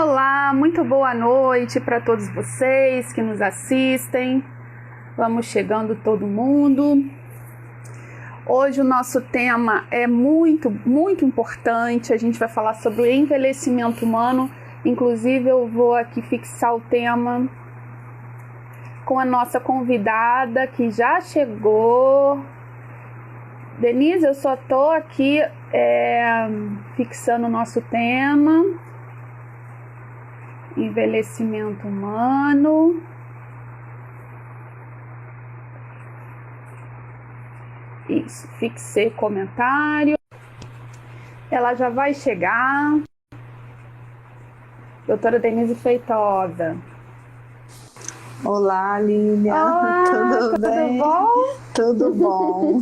Olá, muito boa noite para todos vocês que nos assistem. Vamos chegando todo mundo. Hoje o nosso tema é muito importante. A gente vai falar sobre o envelhecimento humano. Inclusive eu vou aqui fixar o tema com a nossa convidada que já chegou. Denise, eu só estou aqui fixando o nosso tema. Envelhecimento humano. Isso, fixei comentário. Ela já vai chegar. Doutora Denise Feitosa. Olá, Lília. Olá, tudo bem? Tudo bom? Tudo bom.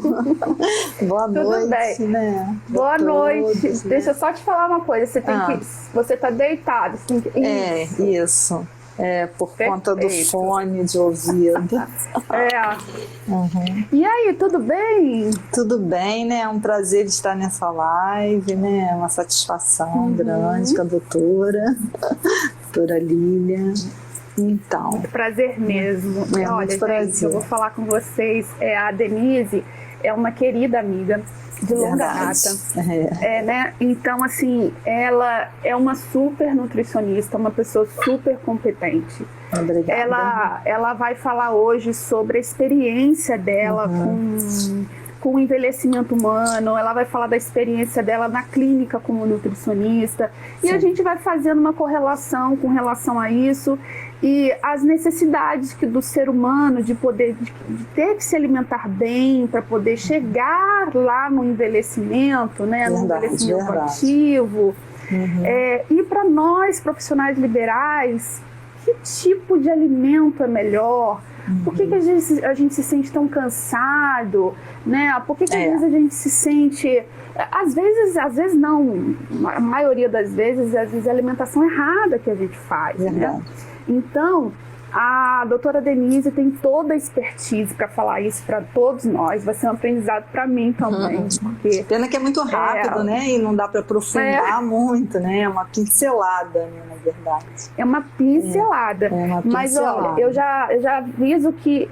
Boa Tudo noite, bem. né? Boa noite. Todos, né? Deixa eu só te falar uma coisa. Você tá deitado. Você tem que... Isso. Por conta do Perfeito. fone de ouvido. Uhum. E aí, tudo bem? Tudo bem, né? É um prazer estar nessa live, né? Uma satisfação grande com a doutora Lília. Então, muito prazer mesmo. Olha, muito prazer. Gente, eu vou falar com vocês. A Denise é uma querida amiga de longa data. Né? Então, assim, ela é uma super nutricionista, uma pessoa super competente. Obrigada. Ela vai falar hoje sobre a experiência dela com o envelhecimento humano. Ela vai falar da experiência dela na clínica como nutricionista. Sim. E a gente vai fazendo uma correlação com relação a isso e as necessidades do ser humano de poder de ter que se alimentar bem para poder chegar lá no envelhecimento, né? No envelhecimento ativo. E para nós, profissionais liberais, que tipo de alimento é melhor? Por que a gente se sente tão cansado, né? Por que às vezes a gente se sente... Às vezes não, a maioria das vezes, às vezes é a alimentação errada que a gente faz, né? Então, a doutora Denise tem toda a expertise para falar isso para todos nós. Vai ser um aprendizado para mim também. Porque pena que é muito rápido, né? E não dá para aprofundar muito, né? É uma pincelada, né, na verdade. É uma pincelada. Mas olha, eu já aviso que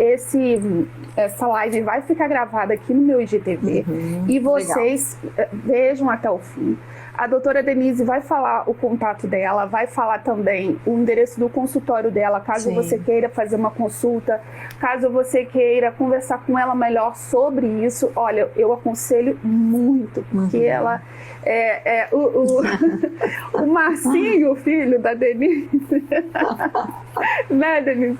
essa live vai ficar gravada aqui no meu IGTV. E vocês vejam até o fim. A doutora Denise vai falar o contato dela, vai falar também o endereço do consultório dela, caso você queira fazer uma consulta, caso você queira conversar com ela melhor sobre isso. Olha, eu aconselho muito, porque ela o Marcinho, filho da Denise, né, Denise?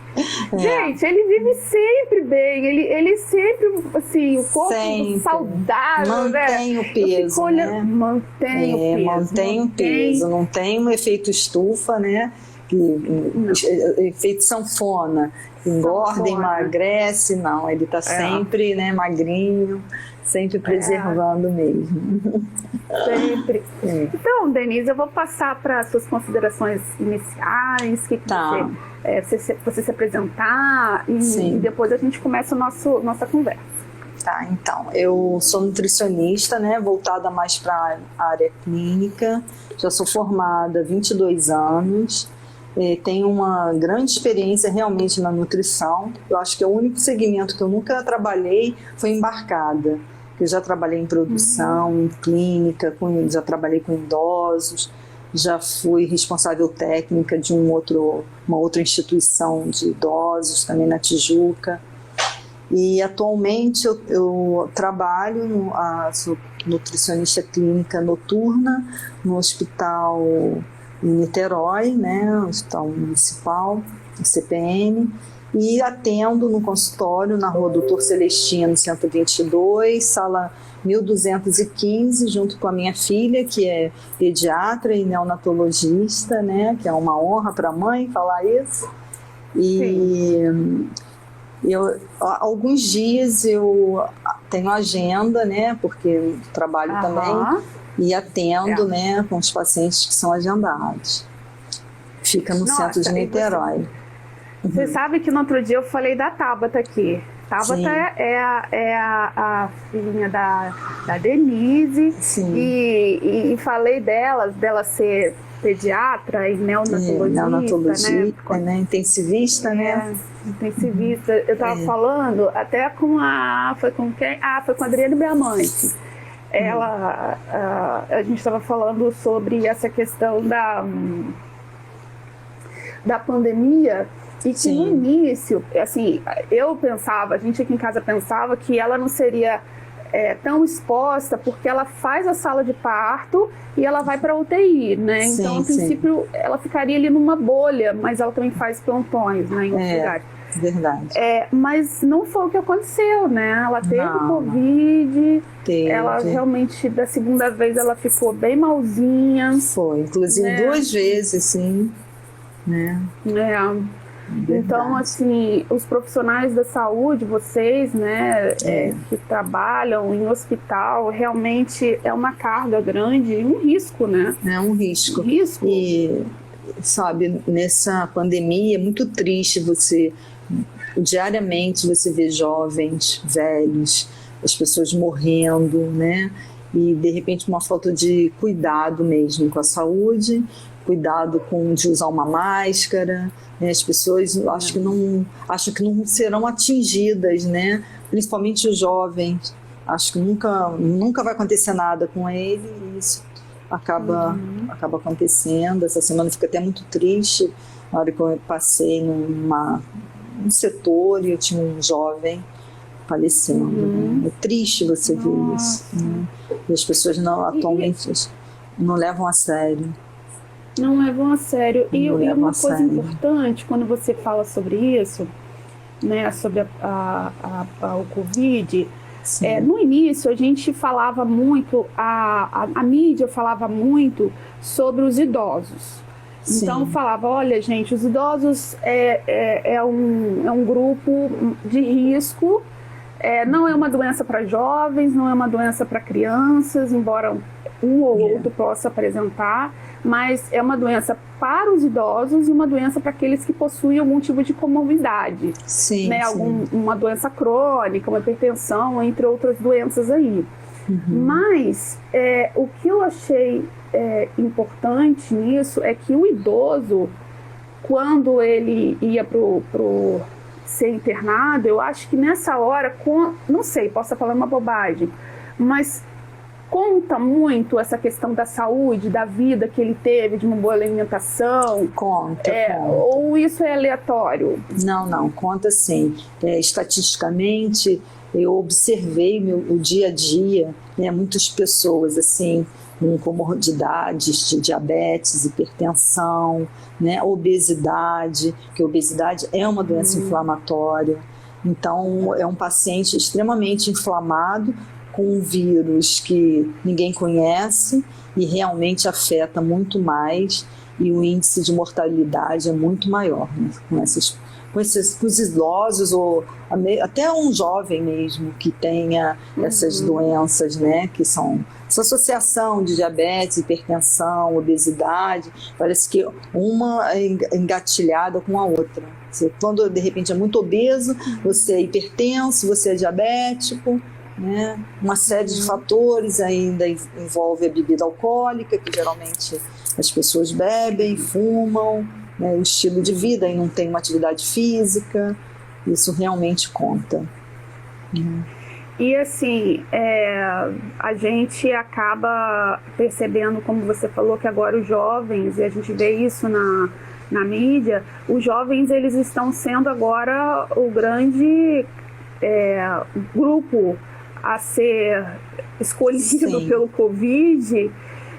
Gente, ele vive sempre bem, ele sempre, assim, o corpo saudável, mantém o peso, mantém o peso, não tem um efeito estufa, né? Efeito sanfona, engorda, emagrece, não, ele está sempre, né, magrinho, sempre preservando mesmo. Sempre. Então, Denise, eu vou passar para as suas considerações iniciais, você se apresentar e depois a gente começa a nossa conversa. Tá, então, eu sou nutricionista, né, voltada mais para a área clínica, já sou formada há 22 anos, tenho uma grande experiência realmente na nutrição. Eu acho que o único segmento que eu nunca trabalhei foi embarcada. Eu já trabalhei em produção, em clínica, já trabalhei com idosos, já fui responsável técnica de uma outra instituição de idosos, também na Tijuca. E atualmente eu trabalho, sou nutricionista clínica noturna no hospital em Niterói, né, hospital municipal, o CPN, e atendo no consultório na Rua Doutor Celestino, 122, sala 1215, junto com a minha filha, que é pediatra e neonatologista, né, que é uma honra para a mãe falar isso. E alguns dias eu tenho agenda, né, porque eu trabalho também, e atendo, né, com os pacientes que são agendados. Fica no centro de Niterói. Você sabe que no outro dia eu falei da Tabata aqui. Tabata é a filhinha da Denise. E falei dela ser pediatra e neonatologista, né? Intensivista, né? Intensivista. Eu estava falando até foi com quem? Foi com a Adriane Beamante. A gente estava falando sobre essa questão da pandemia e que no início, assim, a gente aqui em casa pensava que ela não seria tão exposta porque ela faz a sala de parto e ela vai para a UTI, né? Então, a princípio, ela ficaria ali numa bolha, mas ela também faz plantões, né, em outros lugares. Verdade. Mas não foi o que aconteceu, né? Ela teve Covid, ela realmente, da segunda vez, ela ficou bem malzinha. Foi, inclusive 2 vezes, sim. Né? Então, assim, os profissionais da saúde, vocês, né, que trabalham em hospital, realmente é uma carga grande e um risco, né? É um risco. E, sabe, nessa pandemia é muito triste diariamente você vê jovens, velhos, as pessoas morrendo, né? E, de repente, uma falta de cuidado mesmo com a saúde, cuidado de usar uma máscara, né? As pessoas acham que não serão atingidas, né? Principalmente os jovens, acho que nunca vai acontecer nada com ele e isso acaba acontecendo. Essa semana fica até muito triste, na hora que eu passei num setor e eu tinha um jovem falecendo, né? É triste você ver isso, né? E as pessoas atualmente não levam a sério. Não levam a sério. E uma coisa importante, quando você fala sobre isso, né, sobre o Covid, no início a gente falava muito, a mídia falava muito sobre os idosos. Sim. Então falava, olha gente, os idosos é um grupo de risco, não é uma doença para jovens, não é uma doença para crianças, embora um ou outro possa apresentar, mas é uma doença para os idosos e uma doença para aqueles que possuem algum tipo de comorbidade, né? Uma doença crônica, uma hipertensão, entre outras doenças aí. Mas o que eu achei importante nisso é que o idoso, quando ele ia pro ser internado, eu acho que nessa hora, não sei, posso estar falando uma bobagem, mas conta muito essa questão da saúde, da vida que ele teve, de uma boa alimentação? Conta. Ou isso é aleatório? Não, conta sim. Estatisticamente, eu observei o dia a dia, né, muitas pessoas assim, com comorbidades de diabetes, hipertensão, né, obesidade, que a obesidade é uma doença inflamatória. Então, é um paciente extremamente inflamado, com um vírus que ninguém conhece e realmente afeta muito mais, e o índice de mortalidade é muito maior, né? com os idosos ou até um jovem mesmo que tenha essas doenças, né, que são essa associação de diabetes, hipertensão, obesidade, parece que uma é engatilhada com a outra. Quando de repente é muito obeso, você é hipertenso, você é diabético, né? Uma série de fatores ainda envolve a bebida alcoólica, que geralmente as pessoas bebem, fumam, né? O estilo de vida e não tem uma atividade física, isso realmente conta. E assim, a gente acaba percebendo, como você falou, que agora os jovens, e a gente vê isso na mídia, os jovens eles estão sendo agora o grande grupo a ser escolhido pelo Covid,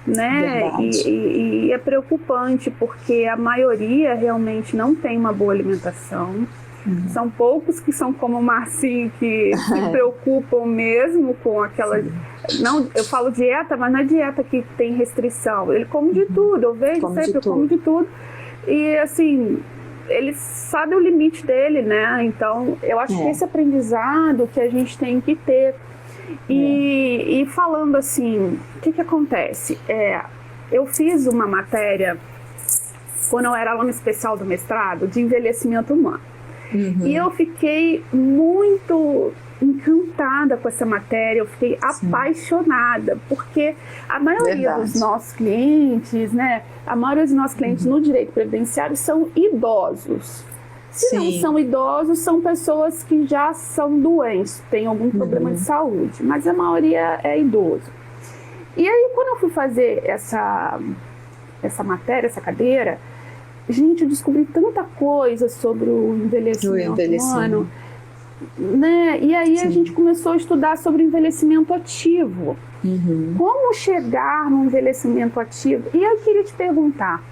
né? E é preocupante porque a maioria realmente não tem uma boa alimentação. São poucos que são como o Marcinho, que se preocupam mesmo com aquela... Não, eu falo dieta, mas não é dieta que tem restrição. Ele come de tudo, eu vejo sempre, come de tudo. E assim, ele sabe o limite dele, né? Então, eu acho que esse aprendizado que a gente tem que ter. E falando assim, o que acontece? Eu fiz uma matéria, quando eu era aluna especial do mestrado, de envelhecimento humano. E eu fiquei muito encantada com essa matéria, eu fiquei apaixonada, porque a maioria dos nossos clientes, né, a maioria dos nossos clientes no direito previdenciário são idosos. Se não são idosos, são pessoas que já são doentes, têm algum problema de saúde, mas a maioria é idoso. E aí, quando eu fui fazer essa matéria, essa cadeira, gente, eu descobri tanta coisa sobre o envelhecimento humano, né? E aí a gente começou a estudar sobre o envelhecimento ativo. Como chegar no envelhecimento ativo? E eu queria te perguntar,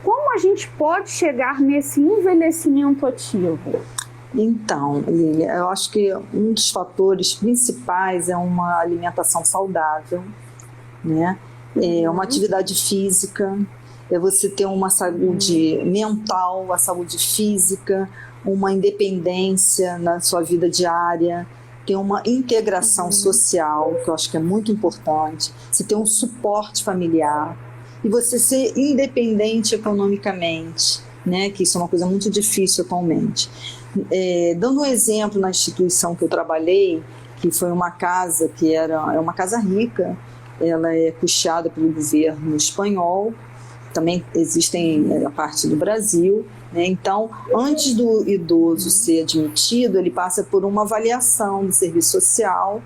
como a gente pode chegar nesse envelhecimento ativo? Então, Lília, eu acho que um dos fatores principais é uma alimentação saudável, né? É uma atividade física, é você ter uma saúde mental, a saúde física, uma independência na sua vida diária, ter uma integração social, que eu acho que é muito importante, você ter um suporte familiar e você ser independente economicamente, né? Que isso é uma coisa muito difícil atualmente. Dando um exemplo na instituição que eu trabalhei, que foi uma casa que é uma casa rica, ela é custeada pelo governo espanhol, também existem a parte do Brasil, né? Então, antes do idoso ser admitido, ele passa por uma avaliação do serviço social,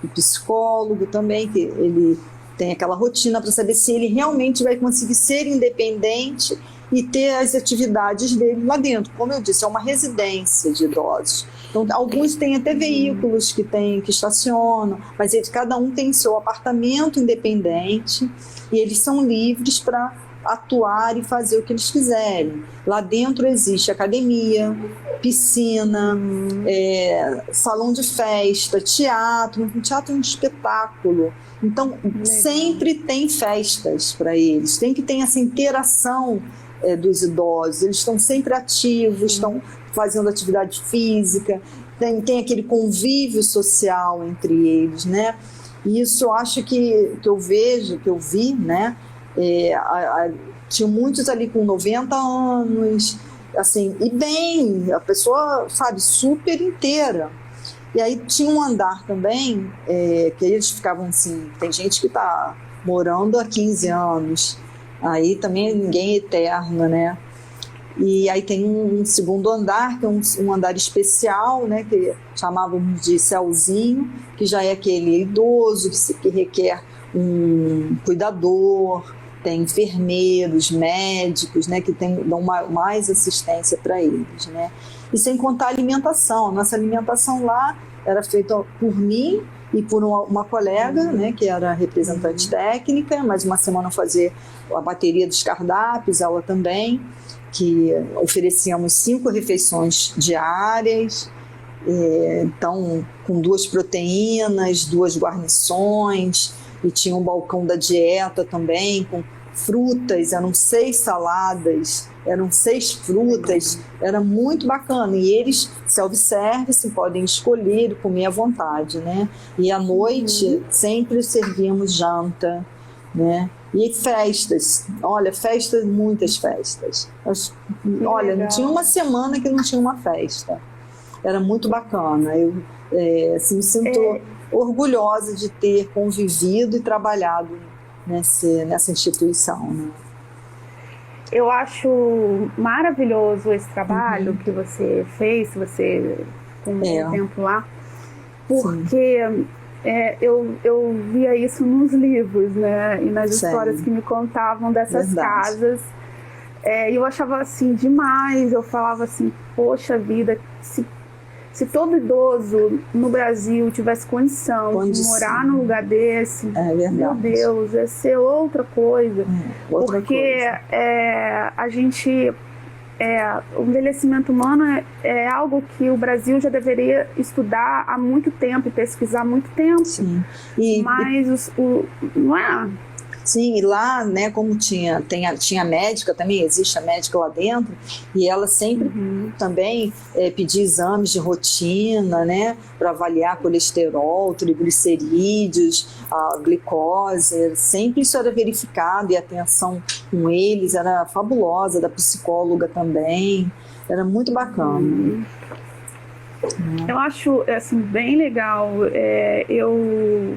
do psicólogo também, que ele tem aquela rotina para saber se ele realmente vai conseguir ser independente e ter as atividades dele lá dentro. Como eu disse, é uma residência de idosos. Então, alguns têm até veículos que estacionam, mas cada um tem seu apartamento independente e eles são livres para atuar e fazer o que eles quiserem. Lá dentro existe academia, piscina, salão de festa, teatro. Um teatro é um espetáculo. Então, sempre tem festas para eles. Tem que ter essa interação dos idosos. Eles estão sempre ativos, estão fazendo atividade física, tem aquele convívio social entre eles, né? E isso eu acho que eu vejo, que eu vi, né? Tinha muitos ali com 90 anos, assim, e bem, a pessoa, sabe, super inteira. E aí tinha um andar também, que eles ficavam assim, tem gente que está morando há 15 anos, aí também ninguém é eterno, né? E aí tem um segundo andar, que é um andar especial, né, que chamávamos de céuzinho, que já é aquele idoso que requer um cuidador, tem enfermeiros, médicos, né, que dão mais assistência para eles, né? E sem contar a alimentação. Nossa alimentação lá era feita por mim e por uma colega, né, que era representante técnica, mais uma semana fazer a bateria dos cardápios, ela também, que oferecíamos 5 refeições diárias, então com 2 proteínas, 2 guarnições, e tinha um balcão da dieta também, com frutas, eram 6 saladas, eram 6 frutas, era muito bacana. E eles, self-service, podem escolher e comer à vontade, né? E à noite sempre servíamos janta, né? E festas, olha, muitas festas. Olha, não tinha uma semana que não tinha uma festa. Era muito bacana. Eu assim, me sinto orgulhosa de ter convivido e trabalhado nessa instituição, né? Eu acho maravilhoso esse trabalho que você fez, você com um tempo lá, porque eu via isso nos livros, né, e nas histórias que me contavam dessas casas, e eu achava assim demais. Eu falava assim, poxa vida, se todo idoso no Brasil tivesse condição de morar num lugar desse, meu Deus, ia ser outra coisa. Porque a gente, o envelhecimento humano é algo que o Brasil já deveria estudar há muito tempo, pesquisar há muito tempo. Mas não é? Sim, e lá, né, como tinha médica também, existe a médica lá dentro, e ela sempre também pedia exames de rotina, né, para avaliar colesterol, triglicerídeos, a glicose, sempre isso era verificado, e a atenção com eles era fabulosa, da psicóloga também, era muito bacana. Eu acho, assim, bem legal, eu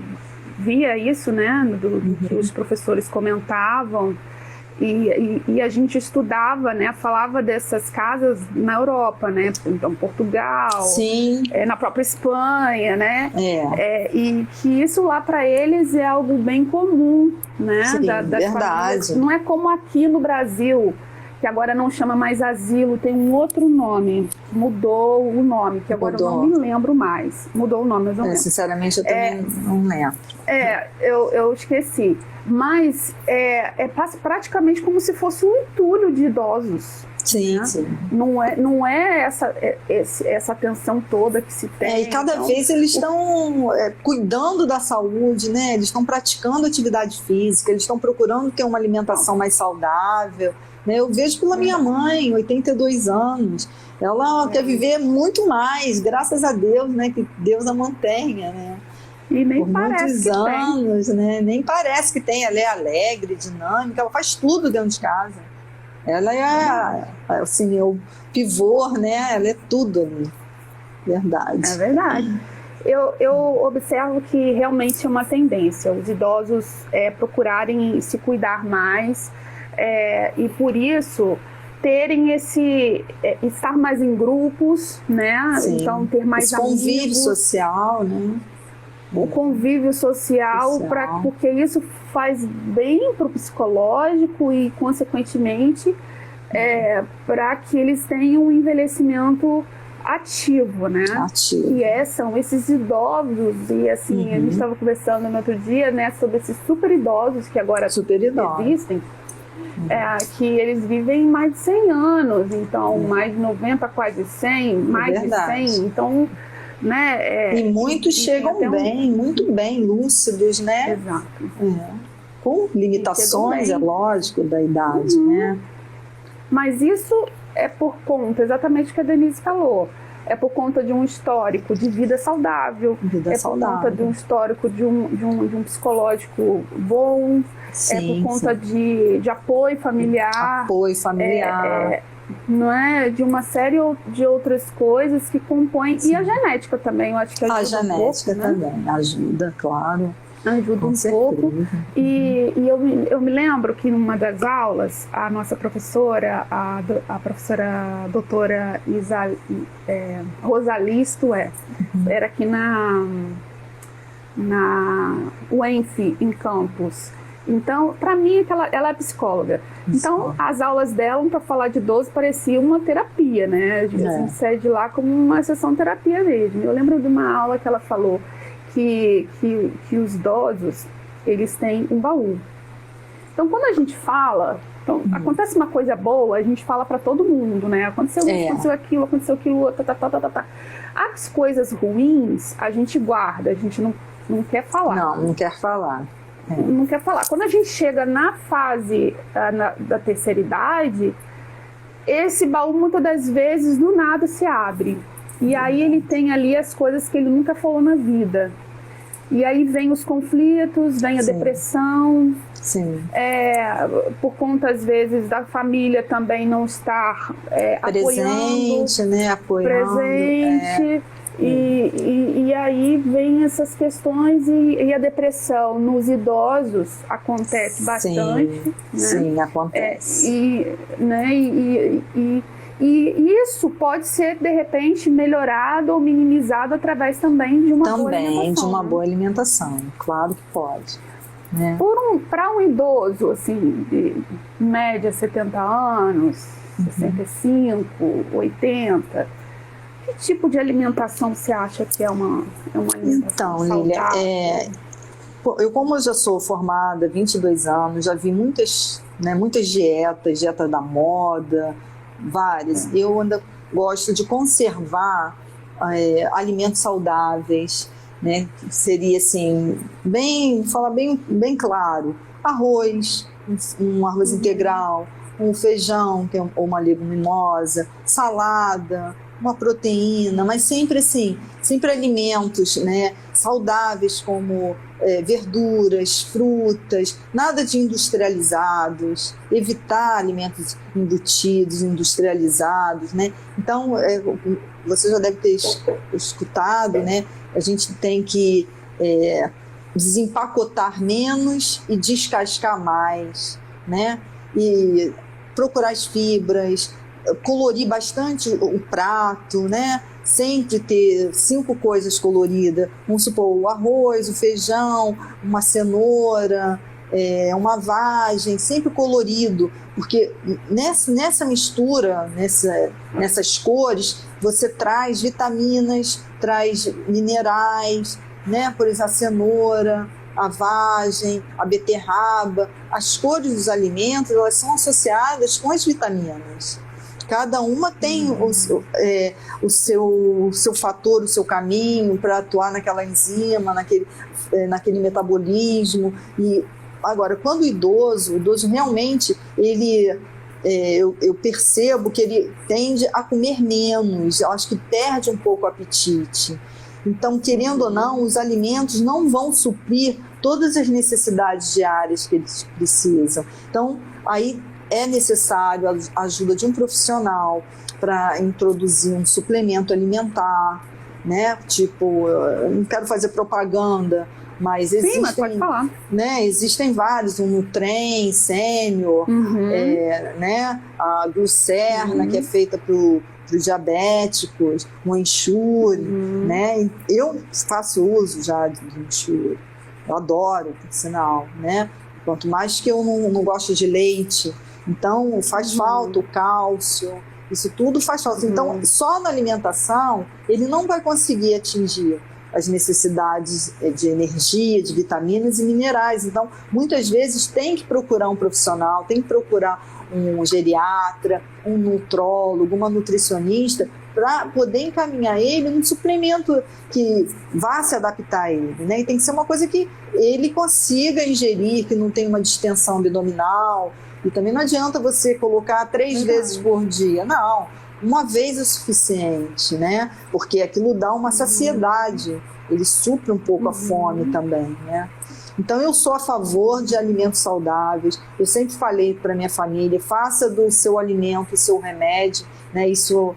via isso, né, do que os professores comentavam, e a gente estudava, né, falava dessas casas na Europa, né, então Portugal, Sim. Na própria Espanha, né, e que isso lá para eles é algo bem comum, né, Sim, verdade. Famílias. Não é como aqui no Brasil, que agora não chama mais asilo, tem um outro nome, mudou o nome, que agora eu não me lembro mais. Mudou o nome, mas não lembro. Sinceramente, eu também não lembro. Eu esqueci. Mas praticamente como se fosse um entulho de idosos. Sim, né? sim. Não é essa atenção toda que se tem. E cada vez eles estão cuidando da saúde, né? Eles estão praticando atividade física, eles estão procurando ter uma alimentação mais saudável. Eu vejo pela minha mãe, 82 anos, ela quer viver muito mais, graças a Deus, né, que Deus a mantenha, né? E nem por parece muitos que anos, tem. né? Nem parece que tem. Ela é alegre, dinâmica, ela faz tudo dentro de casa. Ela é o pivô, né? Ela é tudo ali. Verdade. É verdade. Eu observo que realmente é uma tendência, os idosos procurarem se cuidar mais, e por isso terem estar mais em grupos, né? Sim. Então ter mais esse convívio amigos, social, né? O convívio social. Porque isso faz bem para o psicológico e, consequentemente, para que eles tenham um envelhecimento ativo, né? Ativo. E são esses idosos, e assim, a gente estava conversando no outro dia, né, sobre esses super idosos que agora existem, que eles vivem mais de 100 anos, então mais de 90, quase 100, mais de 100, então, né? E muitos chegam muito bem, lúcidos, né? Exato. Com limitações, é lógico, da idade, né? Mas isso é por conta, exatamente o que a Denise falou, é por conta de um histórico de vida saudável, por conta de um histórico de um psicológico bom, sim, por conta de apoio familiar. Não é? De uma série de outras coisas que compõem, e a genética também, eu acho que ajuda um pouco. A genética também ajuda, claro. Ajuda um pouco. E eu me lembro que numa das aulas, a nossa professora, a professora doutora Rosalisto, era aqui na UENF, em Campos. Então, para mim, ela é psicóloga. Então, as aulas dela, para falar de idoso, parecia uma terapia, né? A gente sede lá como uma sessão terapia mesmo. Eu lembro de uma aula que ela falou que os idosos, eles têm um baú. Então, quando a gente fala, acontece uma coisa boa, a gente fala para todo mundo, né? Aconteceu aquilo, tá. As coisas ruins, a gente guarda, a gente não quer falar. Não quer falar. Não quer falar. Quando a gente chega na fase da terceira idade, esse baú, muitas das vezes, do nada se abre. E aí ele tem ali as coisas que ele nunca falou na vida. E aí vem os conflitos, vem a depressão. Sim. Por conta, às vezes, da família também não estar presente, apoiando. Né? Apoiando. Presente. E aí vem essas questões, e a depressão nos idosos acontece bastante. Sim, acontece. E isso pode ser, de repente, melhorado ou minimizado através também de uma boa alimentação. Também de uma boa alimentação, claro que pode. Né? Para um idoso, assim, de média 70 anos, 65, 80, que tipo de alimentação você acha que é uma alimentação saudável? Lília, como eu já sou formada há 22 anos, já vi muitas dietas, dieta da moda, várias. Eu ainda gosto de conservar alimentos saudáveis, né? Seria assim, falar bem claro, arroz, um arroz integral, um feijão, que é uma leguminosa, salada, uma proteína, mas sempre assim, sempre alimentos, né, saudáveis como verduras, frutas, nada de industrializados, evitar alimentos embutidos, industrializados, né? Então, você já deve ter escutado, né? A gente tem que desempacotar menos e descascar mais, né? E procurar as fibras, colorir bastante o prato, né? Sempre ter 5 coisas coloridas, vamos supor, o arroz, o feijão, uma cenoura, uma vagem, sempre colorido, porque nessa mistura, nessas cores, você traz vitaminas, traz minerais, né? Por exemplo, a cenoura, a vagem, a beterraba, as cores dos alimentos, elas são associadas com as vitaminas. Cada uma tem o seu fator, o seu caminho para atuar naquela enzima, naquele metabolismo. E agora, quando o idoso realmente, eu percebo que ele tende a comer menos, eu acho que perde um pouco o apetite. Então, querendo ou não, os alimentos não vão suprir todas as necessidades diárias que eles precisam. Então, aí é necessário a ajuda de um profissional para introduzir um suplemento alimentar, né? Tipo, eu não quero fazer propaganda, mas existem, sim, mas pode falar. Né? Existem vários, o Nutren, Sênior, né? A Glucerna, que é feita para os diabéticos, o Ensure, né? Eu faço uso já do Ensure, eu adoro, por sinal, né? Quanto mais que eu não gosto de leite, então faz falta o cálcio, isso tudo faz falta. Então, só na alimentação, ele não vai conseguir atingir as necessidades de energia, de vitaminas e minerais. Então, muitas vezes tem que procurar um profissional, tem que procurar um geriatra, um nutrólogo, uma nutricionista, para poder encaminhar ele num suplemento que vá se adaptar a ele, né? E tem que ser uma coisa que ele consiga ingerir, que não tenha uma distensão abdominal. E também não adianta você colocar 3 vezes por dia, não. Uma vez é suficiente, né? Porque aquilo dá uma saciedade, ele supre um pouco a fome também, né? Então, eu sou a favor de alimentos saudáveis. Eu sempre falei para minha família, faça do seu alimento o seu remédio, né? Isso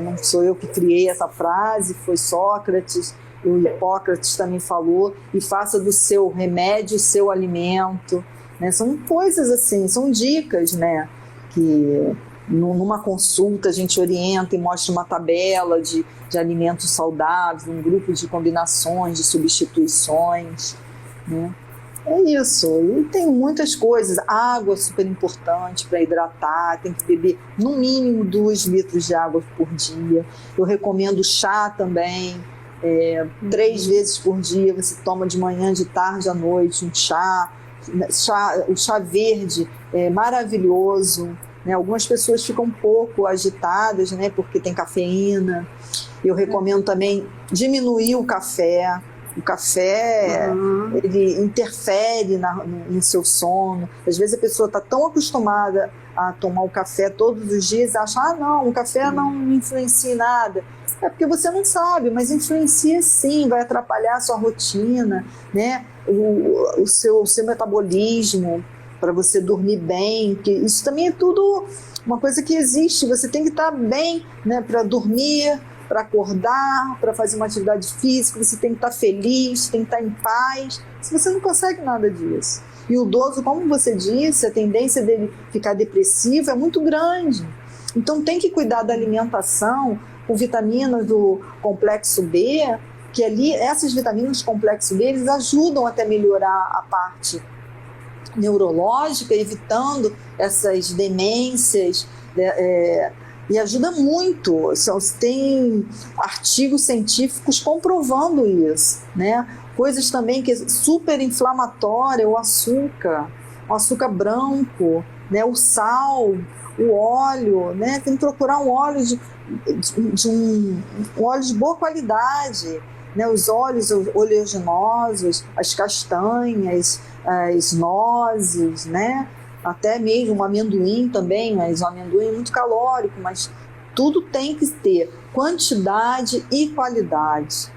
não sou eu que criei essa frase, foi Sócrates, o Hipócrates também falou, e faça do seu remédio o seu alimento, né? São coisas assim, são dicas, né? Que numa consulta a gente orienta e mostra uma tabela de alimentos saudáveis, um grupo de combinações, de substituições, né? É isso, e tem muitas coisas. Água é super importante para hidratar, tem que beber no mínimo 2 litros de água por dia. Eu recomendo chá também, 3 vezes por dia, você toma de manhã, de tarde, à noite, um chá. O chá verde é maravilhoso, né? Algumas pessoas ficam um pouco agitadas, né, porque tem cafeína. Eu recomendo também diminuir o café. O café, ele interfere no seu sono. Às vezes a pessoa está tão acostumada a tomar o café todos os dias e acha, não, o café não influencia em nada. É porque você não sabe, mas influencia sim, vai atrapalhar a sua rotina, né? O seu metabolismo, para você dormir bem, que isso também é tudo uma coisa que existe. Você tem que estar bem, né, para dormir, para acordar, para fazer uma atividade física, você tem que estar feliz, tem que estar em paz. Se você não consegue nada disso. E o idoso, como você disse, a tendência dele ficar depressivo é muito grande. Então tem que cuidar da alimentação com vitaminas do complexo B, que ali, essas vitaminas do complexo B, eles ajudam até melhorar a parte neurológica, evitando essas demências, e ajuda muito. Tem artigos científicos comprovando isso, né? Coisas também que é super inflamatória, o açúcar branco, né? O sal, o óleo, né? Tem que procurar um óleo um óleo de boa qualidade, né? Os óleos oleaginosos, as castanhas, as nozes, né? Até mesmo o amendoim também, mas o amendoim é muito calórico, mas tudo tem que ter quantidade e qualidade,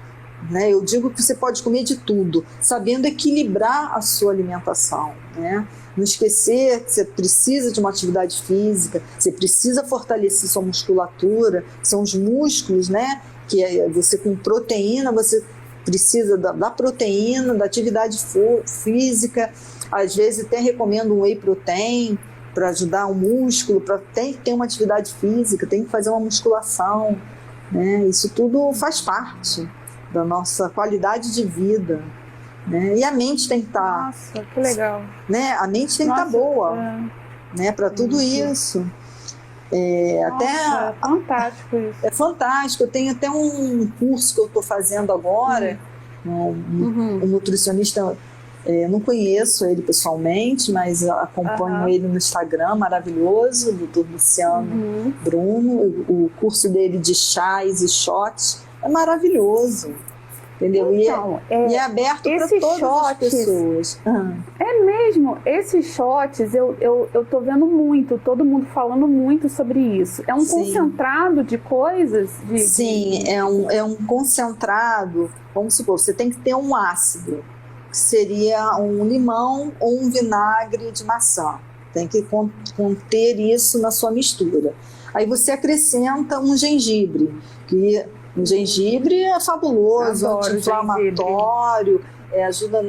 né? Eu digo que você pode comer de tudo, sabendo equilibrar a sua alimentação, né? Não esquecer que você precisa de uma atividade física, você precisa fortalecer sua musculatura, são os músculos, né? Que você com proteína, você precisa da proteína, da atividade física. Às vezes até recomendo um whey protein para ajudar o músculo, tem que ter uma atividade física, tem que fazer uma musculação, né? Isso tudo faz parte da nossa qualidade de vida, né? E a mente tem que estar... Nossa, que legal. Né? A mente tem que estar boa, né? Para tudo isso. Nossa, é fantástico isso. É fantástico. Eu tenho até um curso que eu estou fazendo agora, um nutricionista, não conheço ele pessoalmente, mas acompanho ele no Instagram, maravilhoso, do Dr. Luciano Bruno. O curso dele de chás e shots é maravilhoso. Entendeu? Então, e é aberto para todas as pessoas. É mesmo, esses shots eu tô vendo muito, todo mundo falando muito sobre isso. É um concentrado de coisas? Sim, é um concentrado. Vamos supor, você tem que ter um ácido, que seria um limão ou um vinagre de maçã. Tem que conter isso na sua mistura. Aí você acrescenta um gengibre, que o gengibre é fabuloso, anti-inflamatório, ajuda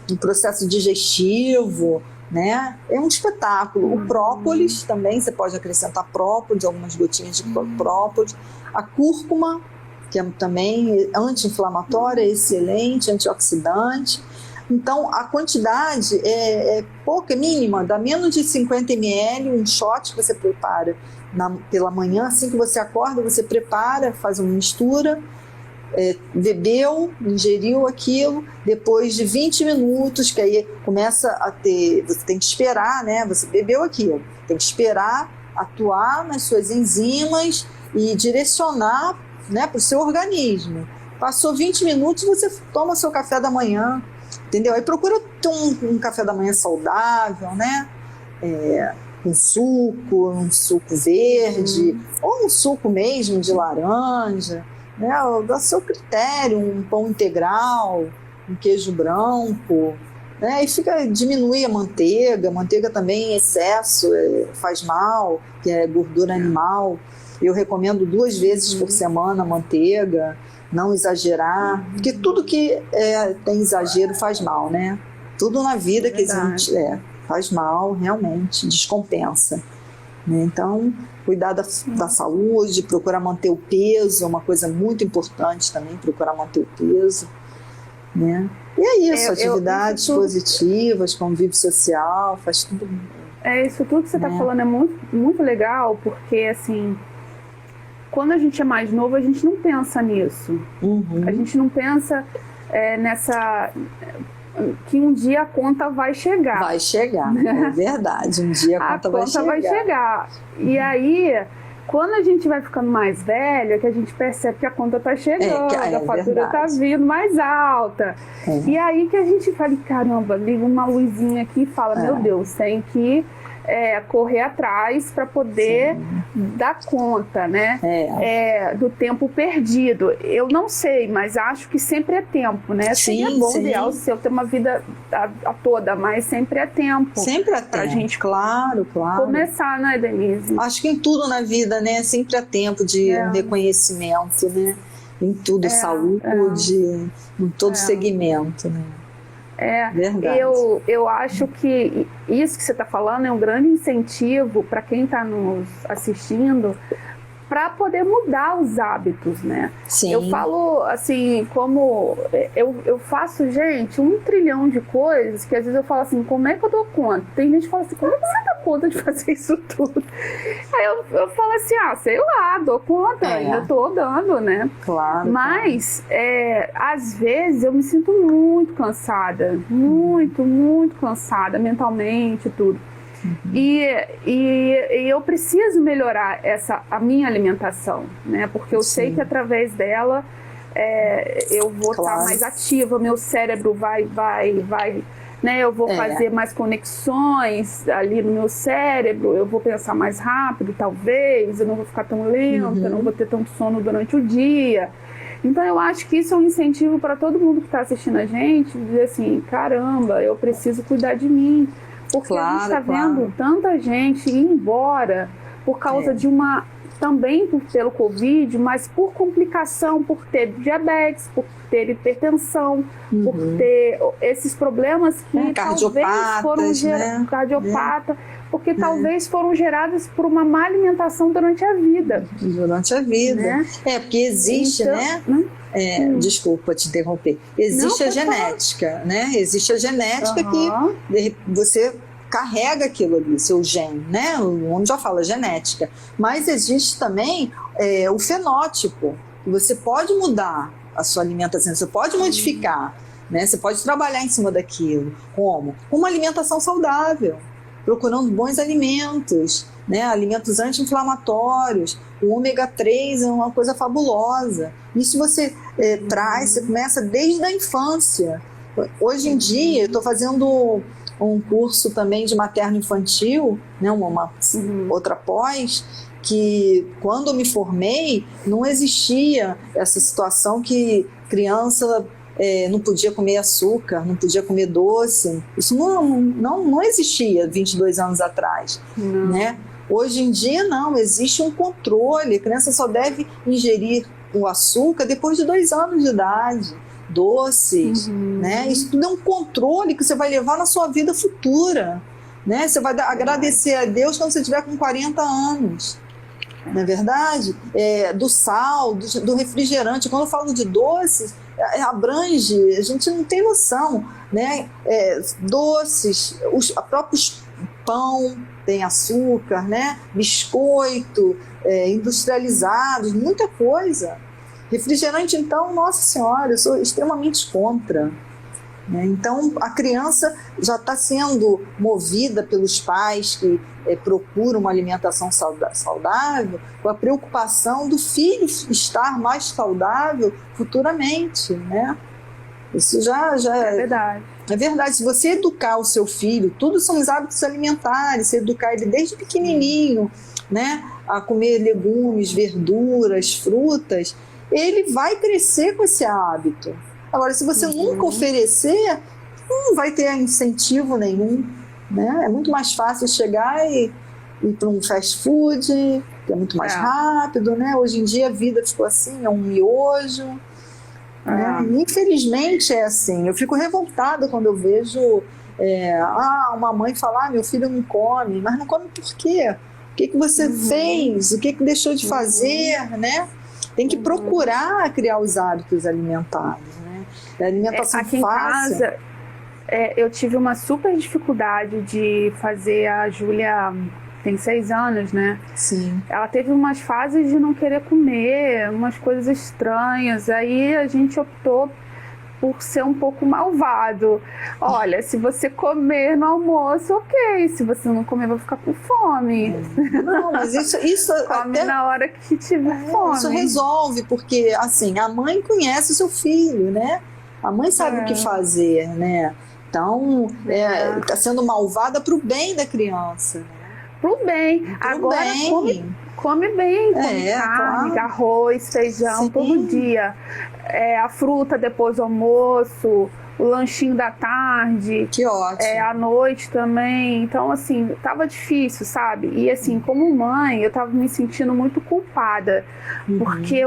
no processo digestivo, né? É um espetáculo. O própolis também, você pode acrescentar própolis, algumas gotinhas de própolis. A cúrcuma, que é também anti-inflamatória, excelente, antioxidante. Então, a quantidade é pouca, é mínima, dá menos de 50 ml, um shot que você prepara pela manhã, assim que você acorda, você prepara, faz uma mistura, bebeu, ingeriu aquilo, depois de 20 minutos, que aí começa a ter, você tem que esperar, né? Você bebeu aquilo, tem que esperar atuar nas suas enzimas e direcionar, né, para o seu organismo. Passou 20 minutos, você toma seu café da manhã, entendeu? Aí procura ter um café da manhã saudável, né? Um suco verde, ou um suco mesmo de laranja, né? Dá seu critério, um pão integral, um queijo branco, né? E diminui a manteiga também em excesso faz mal, que é gordura animal. Eu recomendo 2 vezes por semana a manteiga, não exagerar, porque tudo que tem exagero faz mal, né? Tudo na vida que existe faz mal, realmente, descompensa. Né? Então, cuidar da saúde, procurar manter o peso, é uma coisa muito importante também, procurar manter o peso. Né? E é isso, atividades positivas, convívio social, faz tudo. Isso tudo que você está falando é muito, muito legal, porque, assim, quando a gente é mais novo, a gente não pensa nisso. A gente não pensa que um dia a conta vai chegar. Vai chegar, é verdade. Um dia a conta vai chegar. E aí, quando a gente vai ficando mais velho, é que a gente percebe que a conta está chegando, a fatura está vindo mais alta. E aí que a gente fala, caramba, liga uma luzinha aqui e fala, meu Deus, tem que correr atrás para poder dar conta, né? Do tempo perdido. Eu não sei, mas acho que sempre é tempo, né? Seria bom, ideal, se eu ter uma vida toda, mas sempre é tempo. Sempre é tempo. Pra gente, claro. Começar, né, Denise? Acho que em tudo na vida, né? Sempre é tempo de um reconhecimento, né? Em tudo, saúde, em todo segmento, né? Verdade. Eu acho que isso que você está falando é um grande incentivo para quem está nos assistindo para poder mudar os hábitos, né? Sim. Eu falo assim, como eu faço, gente, 1 trilhão de coisas que às vezes eu falo assim, como é que eu dou conta? Tem gente que fala assim, como é que você dá conta de fazer isso tudo? Aí eu falo assim, sei lá, dou conta, ainda tô dando, né? Claro. Mas, às vezes eu me sinto muito cansada, muito cansada mentalmente, tudo. E eu preciso melhorar a minha alimentação, né? Porque eu sei que através dela eu vou estar mais ativa, meu cérebro vai, né? Eu vou fazer mais conexões ali no meu cérebro, eu vou pensar mais rápido, talvez, eu não vou ficar tão lenta, eu não vou ter tanto sono durante o dia. Então eu acho que isso é um incentivo para todo mundo que está assistindo a gente, dizer assim, caramba, eu preciso cuidar de mim. Porque a gente está vendo tanta gente ir embora por causa de também pelo Covid, mas por complicação, por ter diabetes, por ter hipertensão, por ter esses problemas que talvez foram gerados, cardiopata, porque talvez foram gerados por uma má alimentação durante a vida. Durante a vida. Né? Porque existe, então, desculpa te interromper, existe a genética, né? Existe a genética que você carrega aquilo ali, seu gene, né? O nome já fala genética. Mas existe também o fenótipo. Você pode mudar a sua alimentação, você pode modificar, né? Você pode trabalhar em cima daquilo. Como? Uma alimentação saudável, procurando bons alimentos, né? Alimentos anti-inflamatórios. O ômega 3 é uma coisa fabulosa. Isso você traz, você começa desde a infância. Hoje em dia, eu estou fazendo um curso também de materno-infantil, né, uma outra pós, que quando eu me formei, não existia essa situação que criança não podia comer açúcar, não podia comer doce. Isso não existia 22 anos atrás. Né? Hoje em dia, não, existe um controle. A criança só deve ingerir o açúcar depois de 2 anos de idade. Doces, né? Isso tudo é um controle que você vai levar na sua vida futura, né? Você vai agradecer a Deus quando você tiver com 40 anos, não é verdade? Do sal, do refrigerante. Quando eu falo de doces, abrange, a gente não tem noção, né? Doces, os próprios pão tem açúcar, né? Biscoito, industrializados, muita coisa. Refrigerante, então, nossa senhora, eu sou extremamente contra. Né? Então, a criança já está sendo movida pelos pais que procuram uma alimentação saudável, com a preocupação do filho estar mais saudável futuramente. Né? Isso já é verdade. É verdade. Se você educar o seu filho, tudo são os hábitos alimentares, você educar ele desde pequenininho, né? A comer legumes, verduras, frutas, ele vai crescer com esse hábito. Agora, se você nunca oferecer, não vai ter incentivo nenhum, né? É muito mais fácil chegar e ir para um fast food, que é muito mais rápido, né? Hoje em dia a vida ficou assim, é um miojo. Né? Infelizmente é assim. Eu fico revoltada quando eu vejo uma mãe falar, meu filho não come, mas não come por quê? O que você fez? O que deixou de fazer, né? Tem que procurar criar os hábitos alimentares, né? A alimentação aqui fácil. Em casa, eu tive uma super dificuldade de fazer. A Júlia tem 6 anos, né? Sim. Ela teve umas fases de não querer comer, umas coisas estranhas. Aí a gente optou por ser um pouco malvado. Olha, se você comer no almoço, ok. Se você não comer, vai ficar com fome. Não, mas isso come até na hora que tiver fome. Isso resolve, porque assim, a mãe conhece o seu filho, né? A mãe sabe o que fazer, né? Então, está sendo malvada para o bem da criança. Pro bem. Agora come bem, come carne, arroz, feijão, todo dia. A fruta depois do almoço, o lanchinho da tarde. Que ótimo. À noite também. Então, assim, tava difícil, sabe? E assim, como mãe, eu tava me sentindo muito culpada. Porque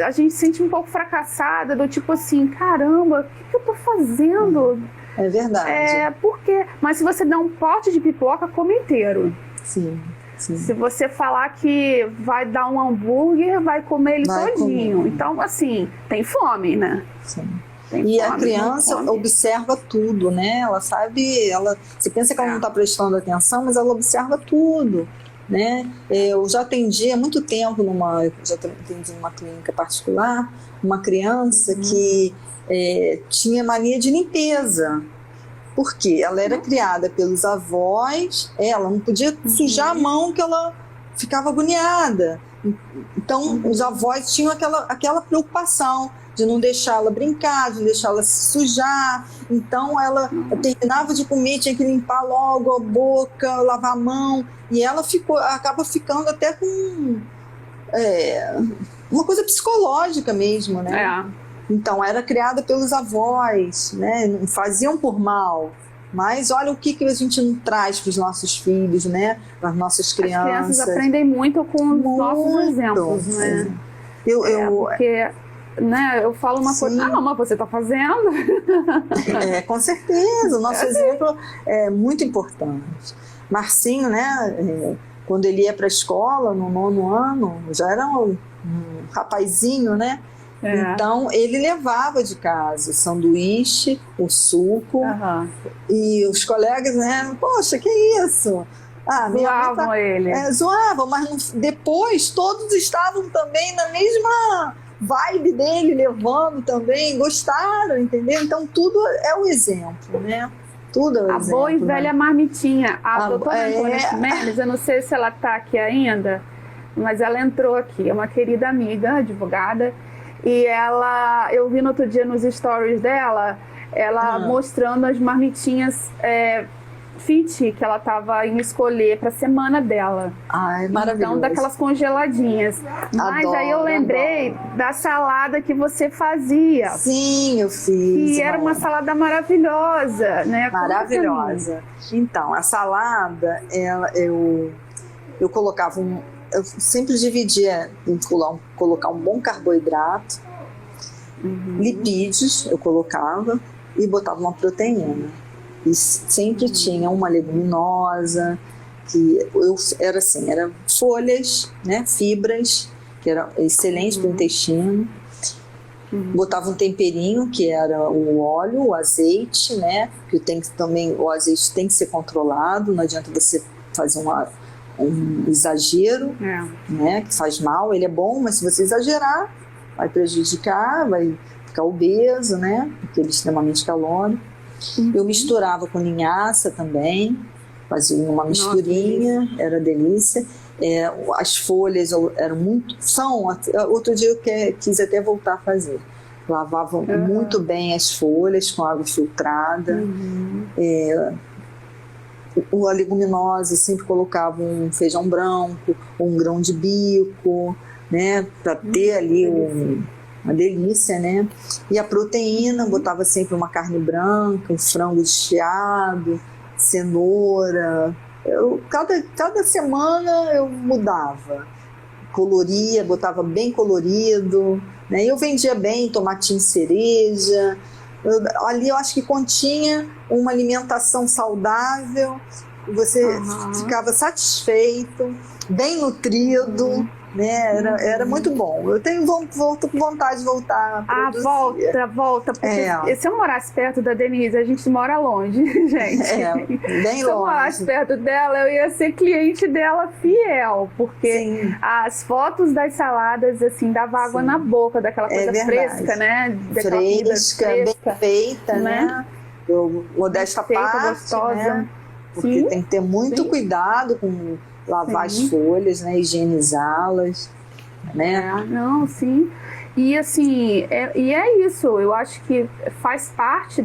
a gente se sente um pouco fracassada, do tipo assim, caramba, o que eu tô fazendo? É verdade. Por quê? Mas se você der um pote de pipoca, come inteiro. Sim. Se você falar que vai dar um hambúrguer, vai comer ele todinho. Comer. Então, assim, tem fome, né? Sim. E a criança observa tudo, né? Ela sabe, você pensa que ela não está prestando atenção, mas ela observa tudo, né? Eu já atendi há muito tempo numa clínica particular, uma criança que tinha mania de limpeza. Porque ela era criada pelos avós, ela não podia sujar a mão que ela ficava agoniada. Então, os avós tinham aquela preocupação de não deixá-la brincar, de não deixá-la se sujar. Então, ela terminava de comer, tinha que limpar logo a boca, lavar a mão. E ela acaba ficando até com uma coisa psicológica mesmo, né? Então, era criada pelos avós, né? Não faziam por mal. Mas olha o que a gente não traz para os nossos filhos, né? Para as nossas crianças. As crianças aprendem muito com os nossos exemplos, né? Porque, né, eu falo uma coisa, mas você está fazendo. Com certeza, o nosso exemplo é muito importante. Marcinho, né, quando ele ia para a escola, no 9º ano, já era um rapazinho, né? Então, ele levava de casa o sanduíche, o suco, e os colegas, né? Poxa, que isso? Zoavam ele. Zoavam, mas depois todos estavam também na mesma vibe dele, levando também, gostaram, entendeu? Então, tudo é o exemplo, né? Tudo é o exemplo. A boa e velha marmitinha. A doutora Antônia Ximenes, eu não sei se ela está aqui ainda, mas ela entrou aqui. É uma querida amiga, advogada. E eu vi no outro dia nos stories dela, ela mostrando as marmitinhas fit que ela estava indo escolher para a semana dela. Ai, maravilhoso. Então, daquelas congeladinhas. Mas aí eu lembrei da salada que você fazia. Sim, eu fiz. E era uma salada maravilhosa, né? Maravilhosa. Então, a salada, eu colocava eu sempre dividia em colocar um bom carboidrato, lipídios eu colocava e botava uma proteína. E sempre tinha uma leguminosa, que era folhas, né, fibras, que era excelente para o intestino. Botava um temperinho, que era o óleo, o azeite, né, que o azeite tem que ser controlado, não adianta você fazer um exagero, né, que faz mal. Ele é bom, mas se você exagerar, vai prejudicar, vai ficar obeso, né, porque ele é extremamente calórico. Eu misturava com linhaça também, fazia uma misturinha, era delícia. As folhas eram outro dia eu quis até voltar a fazer. Lavava muito bem as folhas com água filtrada. A leguminosa sempre colocava um feijão branco, um grão de bico, né, para ter ali uma delícia, né? E a proteína, botava sempre uma carne branca, um frango desfiado, cenoura. Cada semana eu mudava, coloria, botava bem colorido, né? E eu vendia bem tomatinho cereja. Ali eu acho que continha uma alimentação saudável, você ficava satisfeito, bem nutrido, né? Era muito bom. Eu volto com vontade de voltar a produzir. Volta, porque se eu morasse perto da Denise, a gente mora longe, gente. Bem longe. Se eu morasse perto dela, eu ia ser cliente dela fiel, porque as fotos das saladas, assim, dava água na boca, daquela coisa fresca, né? Daquela fresca, bem feita, né? Modesta parte, gostosa, né? Porque tem que ter muito cuidado com lavar as folhas, né? Higienizá-las, né? E assim, é isso. Eu acho que faz parte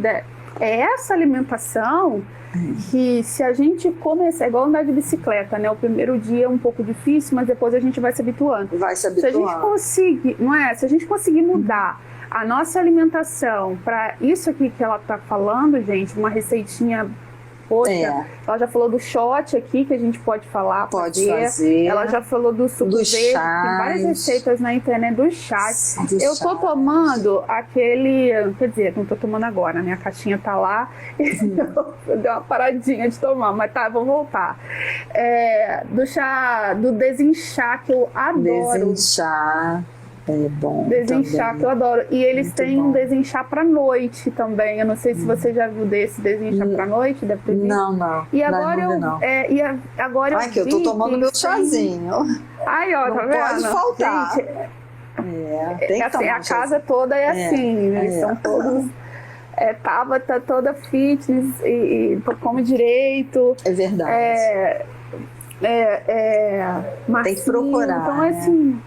essa alimentação que, se a gente começar, igual andar de bicicleta, né? O primeiro dia é um pouco difícil, mas depois a gente vai se habituando. Se a gente conseguir, se a gente conseguir mudar a nossa alimentação para isso aqui que ela está falando, gente, uma receitinha. Poxa, ela já falou do shot aqui, que a gente pode fazer. Ela já falou do suco verde, tem várias receitas na internet dos chás. Eu tô tomando aquele, quer dizer, não tô tomando agora, né? A caixinha tá lá, eu dei uma paradinha de tomar, mas vou voltar. Do chá, do desinchar, que eu adoro. Desinchar. É bom. Desinchar, que eu adoro. E eles têm um desinchar pra noite também. Eu não sei se você já viu desse desinchar pra noite, deve ter visto. Não. E agora agora eu que eu tô tomando meu chazinho. Ai, ó, tá vendo? Pode faltar. Gente, tem assim, a casa toda é assim, eles são todos. Tabata toda fitness e come direito. É verdade. Marcinho, tem que procurar. Então, assim,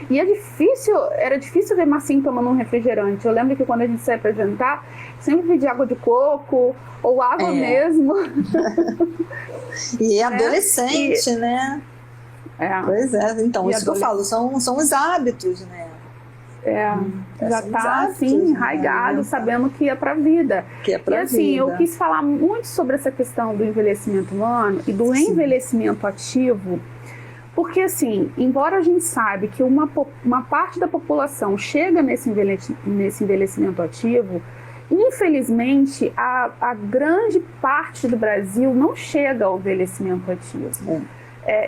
e era difícil ver Marcinho tomando um refrigerante. Eu lembro que quando a gente saía para jantar, sempre pedia água de coco ou água mesmo. E adolescente, né? Pois é, então, isso que eu falo, são os hábitos, né? Já está assim, enraizado, né? Sabendo que é para a vida. Que é pra e assim, vida. Eu quis falar muito sobre essa questão do envelhecimento humano e do envelhecimento ativo, porque assim, embora a gente saiba que uma parte da população chega nesse envelhecimento ativo, infelizmente a grande parte do Brasil não chega ao envelhecimento ativo.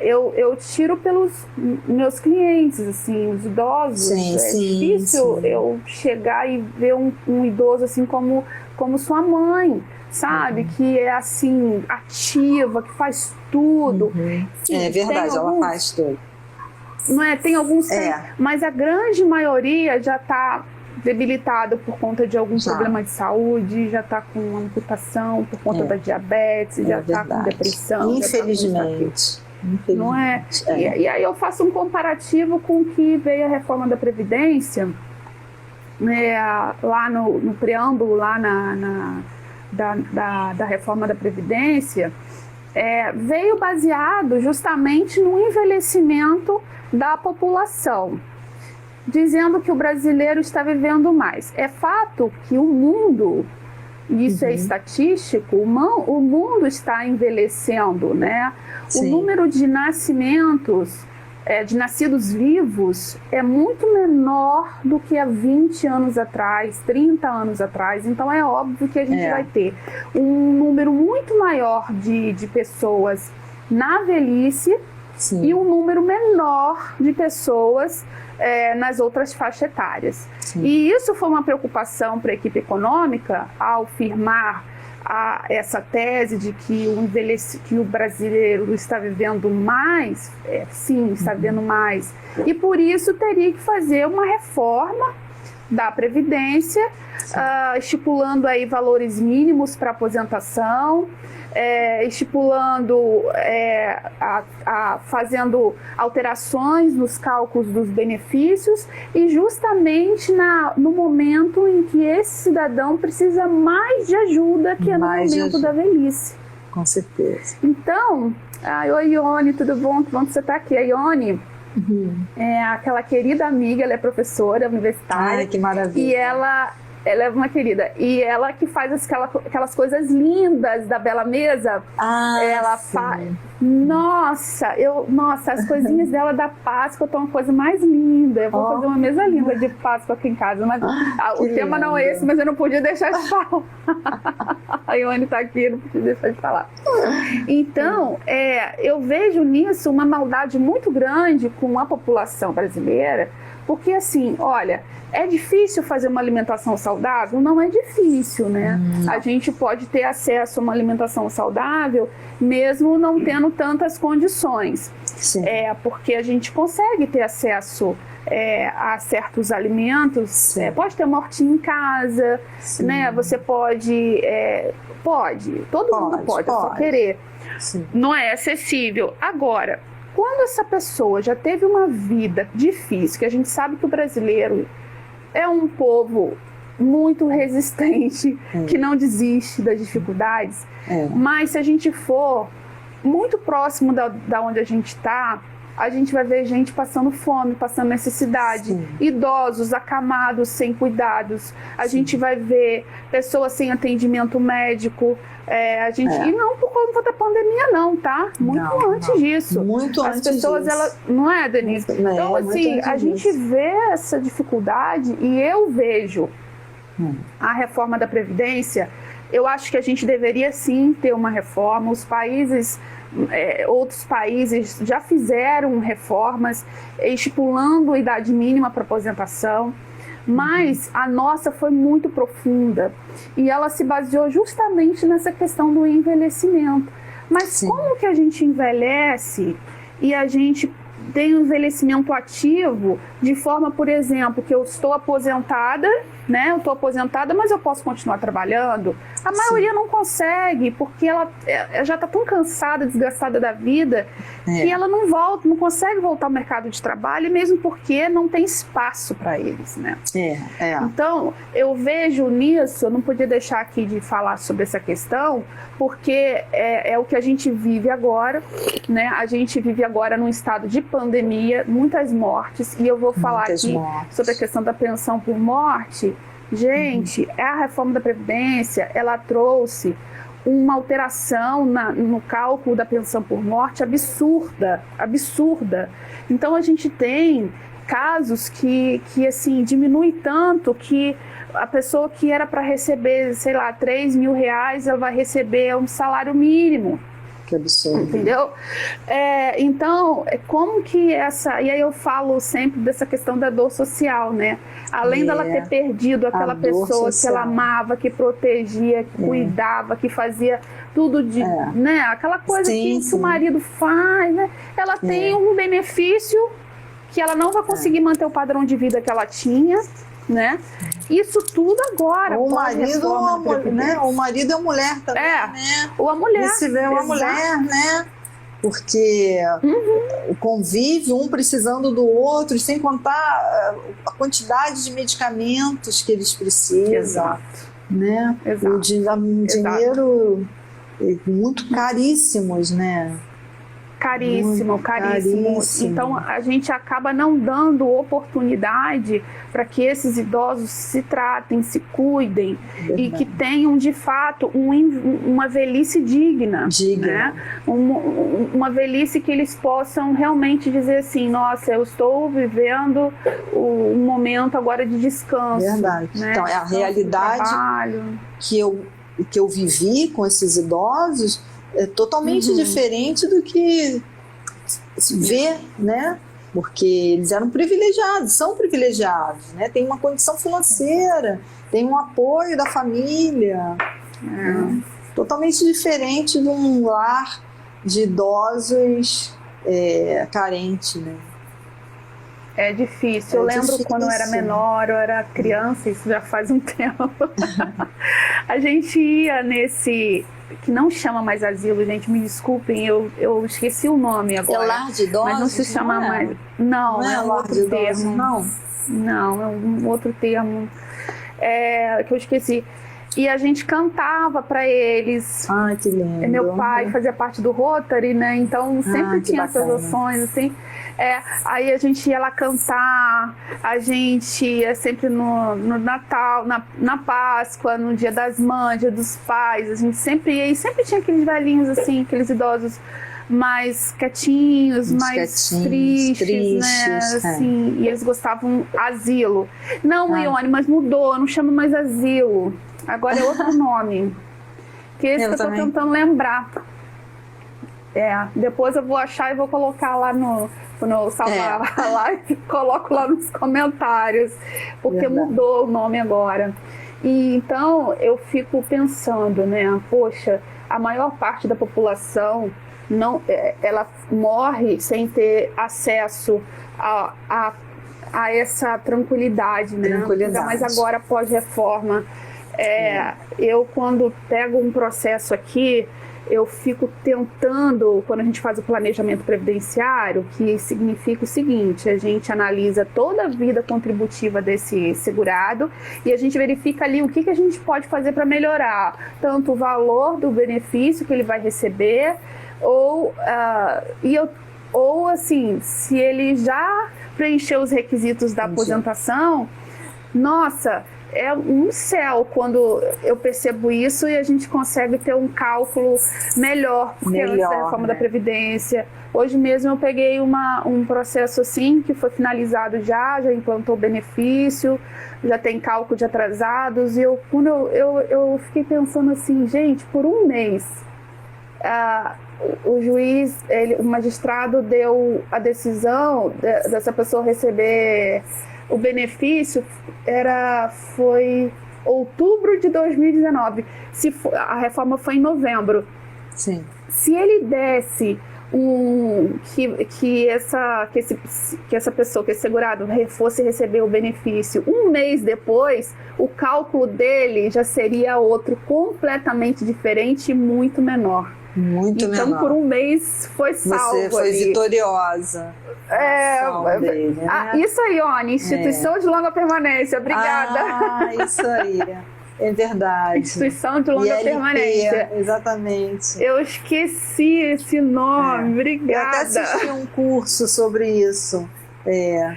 Eu tiro pelos meus clientes, assim, os idosos. Difícil eu chegar e ver um idoso assim como sua mãe, sabe? Que é assim, ativa, que faz tudo. Sim, é verdade, ela faz tudo. Não é? Tem alguns, mas a grande maioria já está debilitado por conta de algum problema de saúde, já está com amputação por conta da diabetes, já está com depressão. Infelizmente. Não é? E aí eu faço um comparativo com o que veio a reforma da Previdência, lá no preâmbulo lá da reforma da Previdência, veio baseado justamente no envelhecimento da população, dizendo que o brasileiro está vivendo mais. É fato que o mundo, isso é estatístico, o mundo está envelhecendo, né? O número de nascimentos, de nascidos vivos, é muito menor do que há 20 anos atrás, 30 anos atrás. Então é óbvio que a gente vai ter um número muito maior de pessoas na velhice e um número menor de pessoas nas outras faixas etárias. E isso foi uma preocupação para a equipe econômica ao firmar essa tese de que o brasileiro está vivendo mais, está vivendo mais, e por isso teria que fazer uma reforma da Previdência, estipulando aí valores mínimos para aposentação, estipulando, fazendo alterações nos cálculos dos benefícios e justamente no momento em que esse cidadão precisa mais de ajuda, que é no momento da velhice. Com certeza. Então, oi Ione, tudo bom? Que bom que você está aqui. A Ione é aquela querida amiga, ela é professora universitária. Ai, que maravilha. E ela é uma querida. E ela que faz aquelas coisas lindas da Bela Mesa. Ela faz. Nossa, as coisinhas dela da Páscoa estão uma coisa mais linda. Eu vou fazer uma mesa linda de Páscoa aqui em casa. Mas o tema não é esse, mas eu não podia deixar de falar. A Ione está aqui, eu não podia deixar de falar. Então, eu vejo nisso uma maldade muito grande com a população brasileira. Porque assim, olha, é difícil fazer uma alimentação saudável? Não é difícil, né? A gente pode ter acesso a uma alimentação saudável mesmo não tendo tantas condições. Porque a gente consegue ter acesso a certos alimentos. Pode ter uma hortinha em casa, né? Você pode... todo mundo pode, é só querer. Não é acessível. Agora, quando essa pessoa já teve uma vida difícil, que a gente sabe que o brasileiro é um povo muito resistente, que não desiste das dificuldades, mas se a gente for muito próximo da onde a gente está, a gente vai ver gente passando fome, passando necessidade, idosos acamados, sem cuidados, a gente vai ver pessoas sem atendimento médico, e não por conta da pandemia não, tá? Muito antes disso. Muito As antes pessoas, disso. Não é, Denise? Então, assim, a gente vê essa dificuldade e eu vejo a reforma da Previdência. Eu acho que a gente deveria sim ter uma reforma. Outros países já fizeram reformas estipulando a idade mínima para aposentação, mas a nossa foi muito profunda e ela se baseou justamente nessa questão do envelhecimento. Mas como que a gente envelhece e a gente tem um envelhecimento ativo de forma, por exemplo, que eu estou aposentada, né? Eu estou aposentada, mas eu posso continuar trabalhando. A maioria não consegue, porque ela já está tão cansada, desgastada da vida, que ela não consegue voltar ao mercado de trabalho, mesmo porque não tem espaço para eles, né? Então, eu vejo nisso, eu não podia deixar aqui de falar sobre essa questão, porque é o que a gente vive agora, né? A gente vive agora num estado de pandemia, muitas mortes, e eu vou falar aqui sobre a questão da pensão por morte. Gente, a reforma da Previdência, ela trouxe uma alteração no cálculo da pensão por morte absurda. Então, a gente tem casos que assim, diminui tanto que a pessoa que era para receber, sei lá, R$3.000, ela vai receber um salário mínimo. Que absurdo. Entendeu? Então, como que essa... E aí eu falo sempre dessa questão da dor social, né? Além dela ter perdido aquela pessoa que ela amava, que protegia, que cuidava, que fazia tudo de... né? Aquela coisa que o marido faz, né? Ela tem um benefício que ela não vai conseguir manter o padrão de vida que ela tinha, né? Isso tudo agora. O marido ou a mulher, né? O marido é a mulher também, né? Ou a mulher. Se vê uma mulher, né? Porque convive um precisando do outro, sem contar a quantidade de medicamentos que eles precisam, né? O dinheiro muito caríssimos, né? Caríssimo. Então, a gente acaba não dando oportunidade para que esses idosos se tratem, se cuidem e que tenham, de fato, uma velhice digna. Né? Uma velhice que eles possam realmente dizer assim, nossa, eu estou vivendo um momento agora de descanso. Verdade. Né? Então, é a realidade que eu vivi com esses idosos é totalmente diferente do que se vê, né? Porque eles eram privilegiados, são privilegiados, né? Tem uma condição financeira, tem um apoio da família. Totalmente diferente de um lar de idosos carentes, né? É difícil. Eu lembro quando eu era menor, eu era criança, isso já faz um tempo. A gente ia nesse... que não chama mais asilo, gente, me desculpem, eu esqueci o nome agora. É lar de idosos? Mas não se chama mais... Não, é um outro termo. Não, é um outro termo que eu esqueci. E a gente cantava para eles. Ai, que lindo. Meu pai fazia parte do Rotary, né? Então sempre tinha essas ações, assim. Aí a gente ia lá cantar, a gente ia sempre no Natal, na Páscoa, no Dia das Mães, Dia dos Pais, a gente sempre ia e sempre tinha aqueles velhinhos, assim, aqueles idosos mais quietinhos, mais tristes, né? Assim, e eles gostavam asilo. Não, Ione, mas mudou, não chama mais asilo. Agora é outro nome. Que esse que eu tô tentando lembrar. Depois eu vou achar e vou colocar lá quando eu salvar lá e coloco lá nos comentários. Porque mudou o nome agora. E então eu fico pensando, né? Poxa, a maior parte da população ela morre sem ter acesso a essa tranquilidade, né? Ainda mais agora pós-reforma. Eu, quando pego um processo aqui, eu fico tentando, quando a gente faz o planejamento previdenciário, que significa o seguinte: a gente analisa toda a vida contributiva desse segurado e a gente verifica ali o que a gente pode fazer para melhorar tanto o valor do benefício que ele vai receber, ou assim, se ele já preencheu os requisitos da aposentação. Nossa, é um céu quando eu percebo isso e a gente consegue ter um cálculo melhor, porque antes da reforma da Previdência. Hoje mesmo eu peguei um processo assim, que foi finalizado já implantou o benefício, já tem cálculo de atrasados, e eu fiquei pensando assim, gente, por um mês, o juiz, o magistrado deu a decisão dessa pessoa receber o benefício, foi outubro de 2019. A reforma foi em novembro. Sim. Se ele desse que essa pessoa, que esse segurado fosse receber o benefício um mês depois, o cálculo dele já seria outro, completamente diferente e muito menor. Muito menor. Então, por um mês foi salvo. Você foi ali. Vitoriosa. Dele, né? Isso aí, Oni, Instituição de Longa Permanência. Obrigada. Isso aí. É verdade. Instituição de Longa Permanência. Exatamente. Eu esqueci esse nome. Obrigada. Eu até assisti um curso sobre isso. É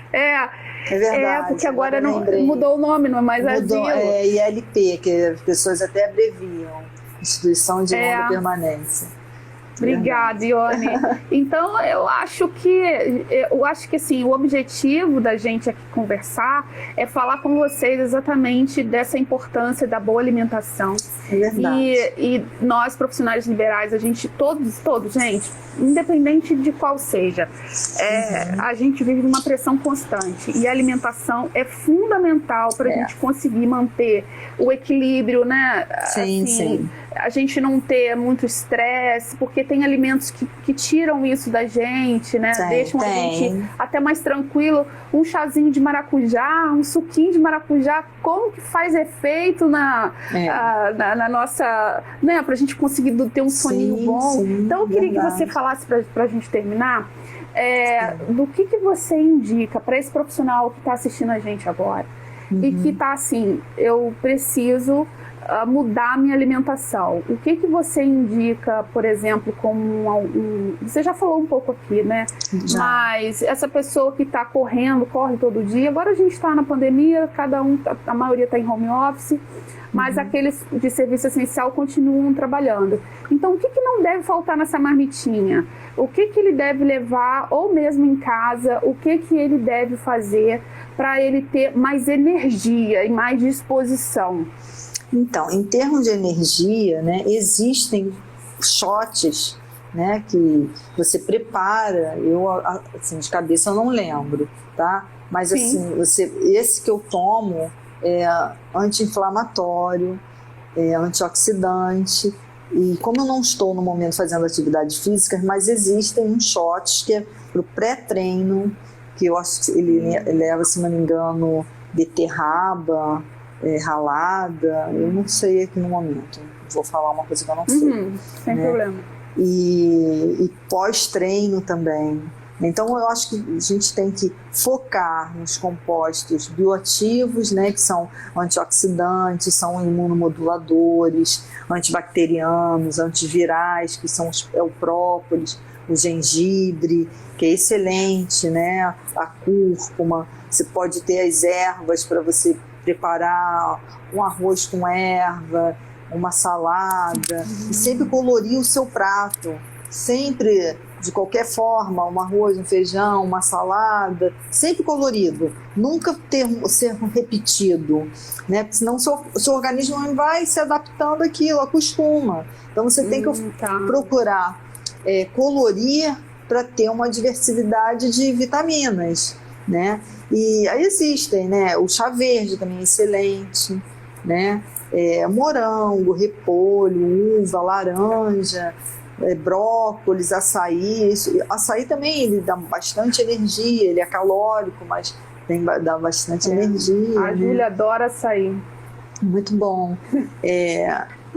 verdade. Porque agora mudou o nome, não é mais asilo. ILP, que as pessoas até abreviam. Instituição de Longa Permanência. Obrigada, Ione. Então, eu acho que assim, o objetivo da gente aqui conversar é falar com vocês exatamente dessa importância da boa alimentação. É verdade. E nós, profissionais liberais, a gente, todos, gente, independente de qual seja, a gente vive uma pressão constante. E a alimentação é fundamental para a gente conseguir manter o equilíbrio, né? Sim. A gente não ter muito estresse, porque tem alimentos que tiram isso da gente, né? Deixam a gente até mais tranquilo. Um chazinho de maracujá, um suquinho de maracujá, como que faz efeito na nossa... né? Pra gente conseguir ter um soninho bom. Então, eu queria que você falasse pra gente terminar, do que você indica para esse profissional que está assistindo a gente agora e que está assim, eu preciso mudar a minha alimentação. O que você indica, por exemplo, como você já falou um pouco aqui, né? Mas essa pessoa que está corre todo dia, agora a gente está na pandemia, a maioria está em home office, mas aqueles de serviço essencial continuam trabalhando. Então, o que não deve faltar nessa marmitinha? O que ele deve levar, ou mesmo em casa, o que ele deve fazer para ele ter mais energia e mais disposição? Então, em termos de energia, né, existem shots, né, que você prepara. Eu, assim, de cabeça eu não lembro, tá? Mas assim, esse que eu tomo é anti-inflamatório, antioxidante. E como eu não estou no momento fazendo atividades físicas, mas existem uns shots que é para o pré-treino, que eu acho que ele leva, se não me engano, beterraba, ralada, eu não sei aqui no momento, vou falar uma coisa que eu não sei. Sem problema. E pós-treino também. Então eu acho que a gente tem que focar nos compostos bioativos, né, que são antioxidantes, são imunomoduladores, antibacterianos, antivirais, que são o própolis, o gengibre, que é excelente, né, a cúrcuma. Você pode ter as ervas para você preparar um arroz com erva, uma salada, e sempre colorir o seu prato, sempre de qualquer forma, um arroz, um feijão, uma salada, sempre colorido, nunca ser repetido, né? Porque senão o seu organismo não vai se adaptando àquilo, acostuma. Então você tem que procurar colorir para ter uma diversidade de vitaminas, né? E aí existem, né? O chá verde também é excelente, né? Morango, repolho, uva, laranja, brócolis, açaí. Açaí também ele dá bastante energia, ele é calórico, mas dá bastante energia. A Júlia adora açaí. Muito bom.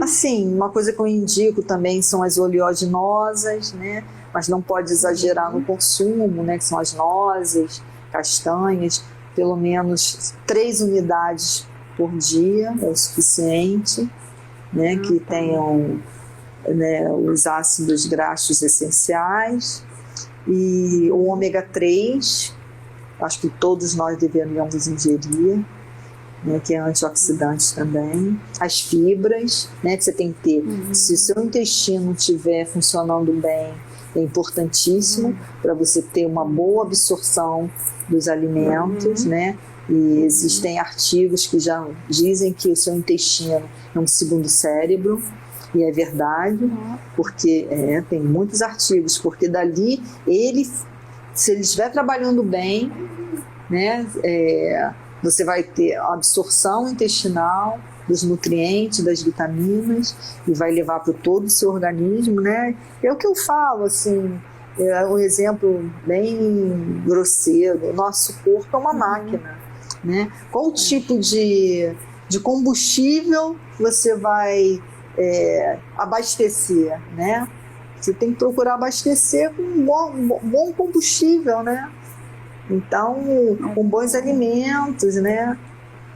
Assim, uma coisa que eu indico também são as oleaginosas, né? Mas não pode exagerar no consumo, né? Que são as nozes, castanhas, pelo menos 3 unidades por dia é o suficiente, né? Que tenham, né, os ácidos graxos essenciais e o ômega 3, acho que todos nós deveríamos ingerir, né, que é antioxidante também. As fibras, né, que você tem que ter. Se o seu intestino estiver funcionando bem, é importantíssimo para você ter uma boa absorção dos alimentos, né? E existem artigos que já dizem que o seu intestino é um segundo cérebro, e é verdade, porque tem muitos artigos, porque dali se ele estiver trabalhando bem, né, você vai ter a absorção intestinal dos nutrientes, das vitaminas, e vai levar para todo o seu organismo, né? É o que eu falo, assim, É um exemplo bem grosseiro. O nosso corpo é uma máquina, né? Qual tipo de combustível você vai abastecer, né? Você tem que procurar abastecer com um bom combustível, né? Então, com bons alimentos, né?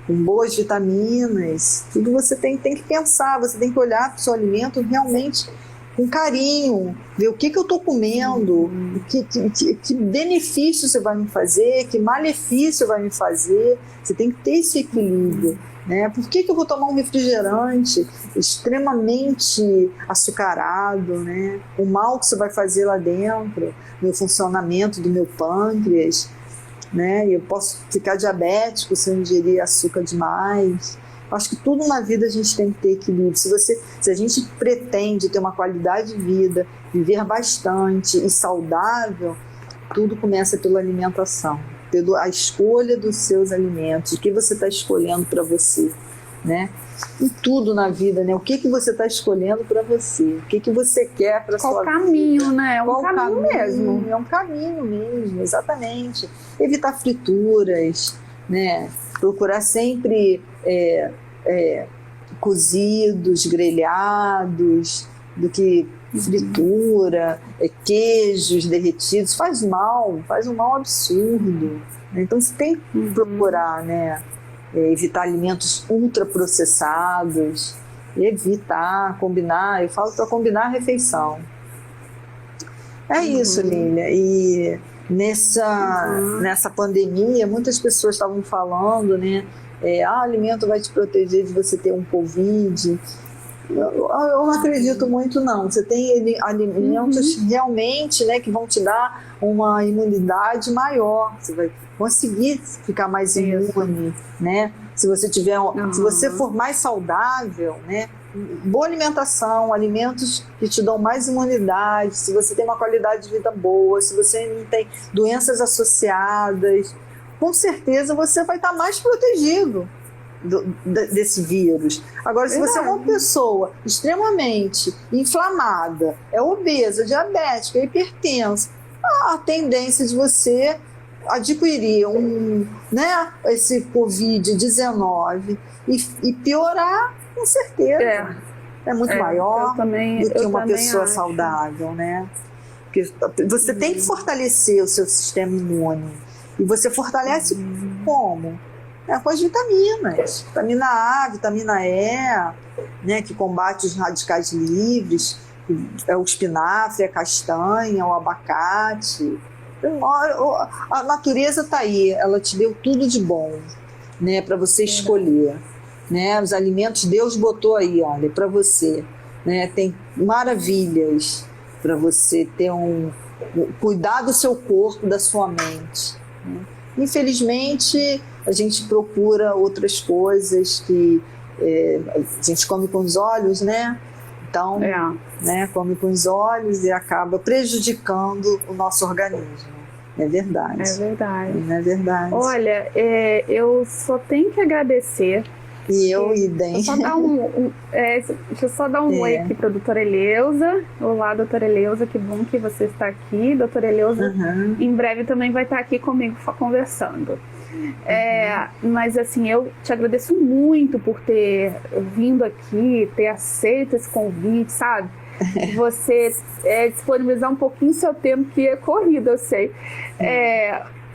Com boas vitaminas, tudo você tem que pensar, você tem que olhar para o seu alimento realmente com carinho, ver o que eu estou comendo, que benefício você vai me fazer, que malefício vai me fazer. Você tem que ter esse equilíbrio, né? Por que eu vou tomar um refrigerante extremamente açucarado, né? O mal que isso vai fazer lá dentro, no funcionamento do meu pâncreas, né? Eu posso ficar diabético se eu ingerir açúcar demais. Acho que tudo na vida a gente tem que ter equilíbrio. Se a gente pretende ter uma qualidade de vida, viver bastante e saudável, tudo começa pela alimentação, pela escolha dos seus alimentos, o que você está escolhendo para você, né? Em tudo na vida, né? O que você está escolhendo para você? O que você quer para sua vida? Qual caminho, né? É um caminho mesmo. É um caminho mesmo, exatamente. Evitar frituras, né? Procurar sempre cozidos, grelhados, do que fritura, queijos derretidos. Faz um mal absurdo. Então você tem que procurar, né? Evitar alimentos ultraprocessados, evitar, combinar. Eu falo para combinar a refeição. É isso, Lília. E nessa pandemia, muitas pessoas estavam falando, né? O alimento vai te proteger de você ter um Covid. Eu não acredito muito, não. Você tem alimentos realmente, né, que vão te dar uma imunidade maior. Você vai conseguir ficar mais imune, né? Se você for mais saudável, né? Boa alimentação, alimentos que te dão mais imunidade, se você tem uma qualidade de vida boa, se você não tem doenças associadas, com certeza você vai estar mais protegido desse vírus. Agora, se você é uma pessoa extremamente inflamada, obesa, diabética, hipertensa, a tendência de você adquirir esse Covid-19 e piorar, com certeza. É muito maior do que uma pessoa saudável, né? Porque você tem que fortalecer o seu sistema imune. E você fortalece como? Com as vitaminas. Vitamina A, vitamina E, né, que combate os radicais livres, o espinafre, a castanha, o abacate. A natureza está aí, ela te deu tudo de bom, né, para você escolher. Né? Os alimentos Deus botou aí, olha, para você. Né? Tem maravilhas para você ter cuidar do seu corpo, da sua mente. Né? Infelizmente, a gente procura outras coisas que a gente come com os olhos, né? Então, né, come com os olhos e acaba prejudicando o nosso organismo. É verdade. É verdade. É verdade. Olha, eu só tenho que agradecer. E eu, idem. Deixa eu só dar um oi aqui para a doutora Eleusa. Olá, doutora Eleusa, que bom que você está aqui. Doutora Eleusa, em breve também vai estar aqui comigo conversando. Mas assim, eu te agradeço muito por ter vindo aqui, ter aceito esse convite, sabe? Você disponibilizar um pouquinho seu tempo, que é corrido, eu sei.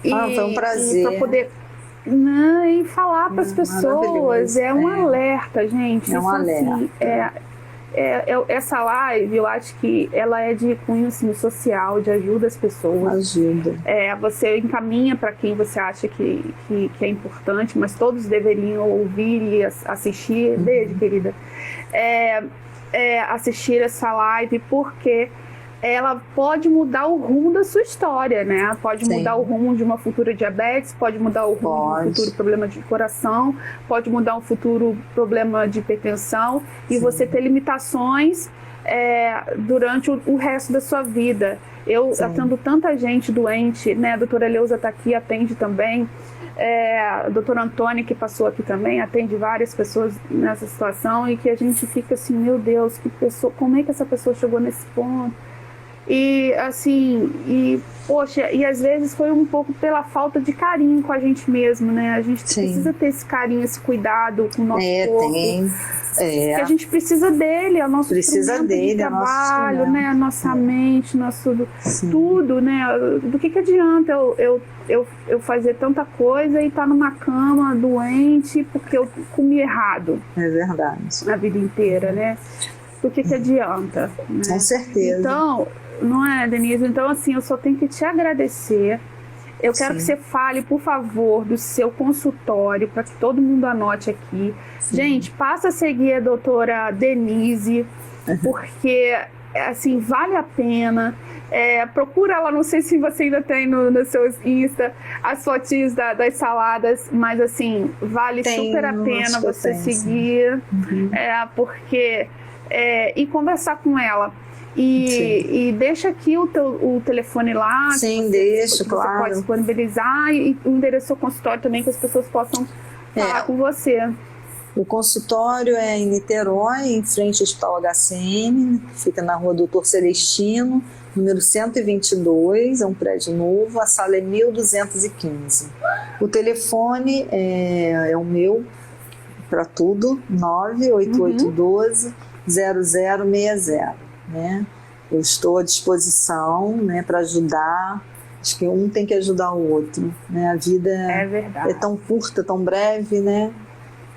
Foi um prazer. Para poder... e falar para as pessoas, um alerta, gente. Um alerta. Assim, essa live, eu acho que ela é de cunho assim, social, de ajuda às pessoas. Ajuda. Você encaminha para quem você acha que é importante, mas todos deveriam ouvir e assistir. Beijo, querida. Assistir essa live, porque ela pode mudar o rumo da sua história, né? Pode mudar o rumo de uma futura diabetes, pode mudar o rumo de um futuro problema de coração, pode mudar um futuro problema de hipertensão e você ter limitações durante o resto da sua vida. Eu atendo tanta gente doente, né? A doutora Eleusa está aqui, atende também. A doutora Antônia, que passou aqui também, atende várias pessoas nessa situação e que a gente fica assim, meu Deus, como é que essa pessoa chegou nesse ponto? E assim, poxa, e às vezes foi um pouco pela falta de carinho com a gente mesmo, né? A gente precisa ter esse carinho, esse cuidado com o nosso corpo. Porque a gente precisa dele, é o nosso instrumento de trabalho, né? A nossa mente, nosso tudo, né? Do que adianta eu fazer tanta coisa e estar numa cama doente porque eu comi errado? É verdade. A vida inteira, né? Do que adianta? Né? Com certeza. Então, não é, Denise? Então, assim, eu só tenho que te agradecer. Eu quero que você fale, por favor, do seu consultório, para que todo mundo anote aqui. Gente, passa a seguir a doutora Denise, porque, assim, vale a pena. Procura ela, não sei se você ainda tem no seu Insta, as fotinhas das saladas, mas, assim, vale super a pena você seguir, porque... e conversar com ela. E deixa aqui o telefone lá. Sim, deixa, claro. Você pode disponibilizar e o endereço do seu consultório também, que as pessoas possam falar com você. O consultório é em Niterói, em frente ao Hospital HCM, fica na rua Doutor Celestino, número 122, é um prédio novo, a sala é 1215. O telefone é o meu, para tudo, 98812-0060, né? Eu estou à disposição, né, para ajudar. Acho que um tem que ajudar o outro, né? A vida é tão curta, tão breve, né?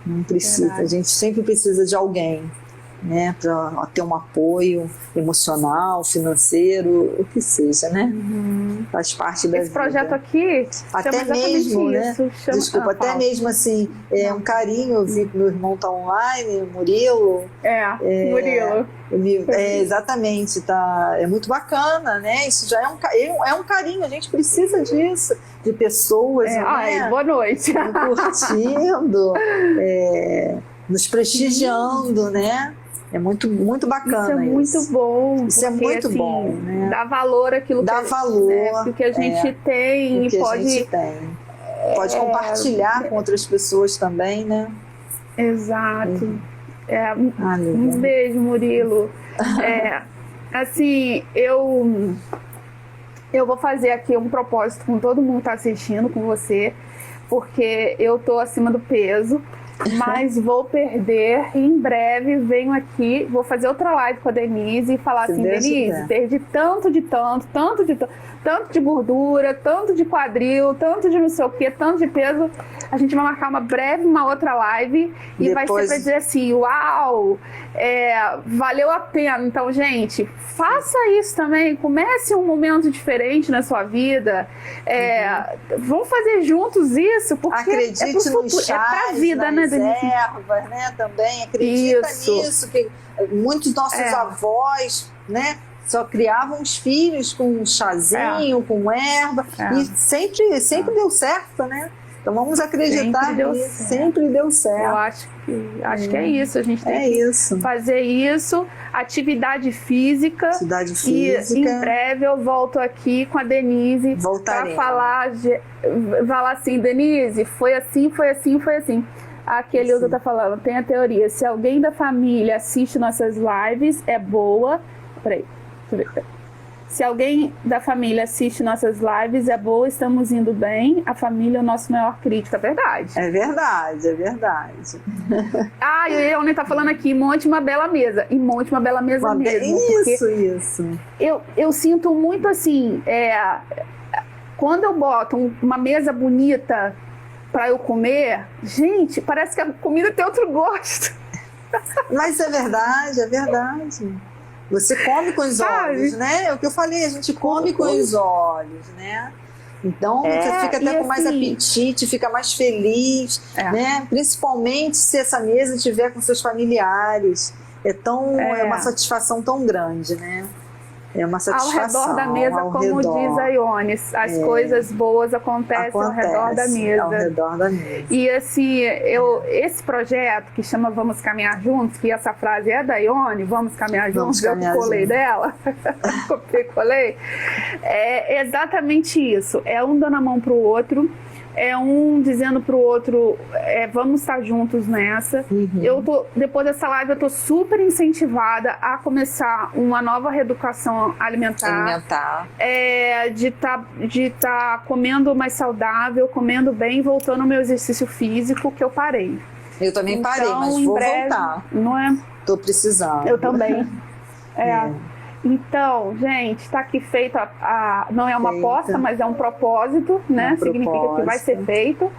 Não precisa, a gente sempre precisa de alguém, né, para ter um apoio emocional, financeiro, o que seja, né? Faz parte da vida. Esse projeto aqui, até mesmo, né? Desculpa, até mesmo assim, um carinho. Eu vi que meu irmão tá online, o Murilo. Murilo. Exatamente, tá. É muito bacana, né? Isso já é um carinho. A gente precisa disso, de pessoas, né? Boa noite. Curtindo, nos prestigiando, né? É muito, muito bacana isso. Isso é muito bom. Isso é muito bom, né? Dá valor àquilo que a gente tem e pode... Pode compartilhar com outras pessoas também, né? Exato. Um beijo, Murilo. Assim, eu vou fazer aqui um propósito com todo mundo que está assistindo, com você, porque eu tô acima do peso. Mas vou perder e em breve venho aqui, vou fazer outra live com a Denise e falar assim, Denise, perdi tanto de gordura, tanto de quadril, tanto de não sei o que, tanto de peso. A gente vai marcar uma outra live e vai ser para dizer assim, uau, valeu a pena. Então, gente, faça isso também, comece um momento diferente na sua vida, vamos fazer juntos isso, porque acredite no chás, pra vida, né, Denise? Ervas, né, também, acredita nisso, que muitos nossos avós, né, só criavam os filhos com um chazinho, com erva, e sempre deu certo, né? Então vamos acreditar nisso, sempre deu certo. Eu acho que é isso, a gente tem que fazer isso, atividade física. E em breve eu volto aqui com a Denise para falar assim, Denise, foi assim. Aquele outro tá falando, tem a teoria, se alguém da família assiste nossas lives, é boa. Peraí. Se alguém da família assiste nossas lives, é boa, estamos indo bem, a família é o nosso maior crítico. É verdade. É verdade. E o Leone tá falando aqui, monte uma bela mesa. E monte uma bela mesa mesmo. Isso. Eu sinto muito assim, quando eu boto uma mesa bonita para eu comer, gente, parece que a comida tem outro gosto. Mas é verdade. Você come com os olhos, né? É o que eu falei, a gente come com os olhos, né? Então, você fica até com mais apetite, fica mais feliz, né? Principalmente se essa mesa estiver com seus familiares. É uma satisfação tão grande, né? É uma satisfação. Ao redor da mesa, como diz a Iones, as coisas boas acontecem ao redor da mesa. E assim, esse projeto que chama Vamos Caminhar Juntos, que essa frase é da Ione, Vamos Caminhar Juntos, eu colei dela, colei, é exatamente isso. É um dando a mão pro outro, é um dizendo pro outro, vamos estar juntos nessa. Depois dessa live, eu tô super incentivada a começar uma nova reeducação alimentar. De tá comendo mais saudável, comendo bem, voltando ao meu exercício físico que eu parei. Eu também parei, mas vou voltar. Não é? Tô precisando. Eu também. Então, gente, tá aqui feito não é uma aposta, mas é um propósito, né? Significa que vai ser feito.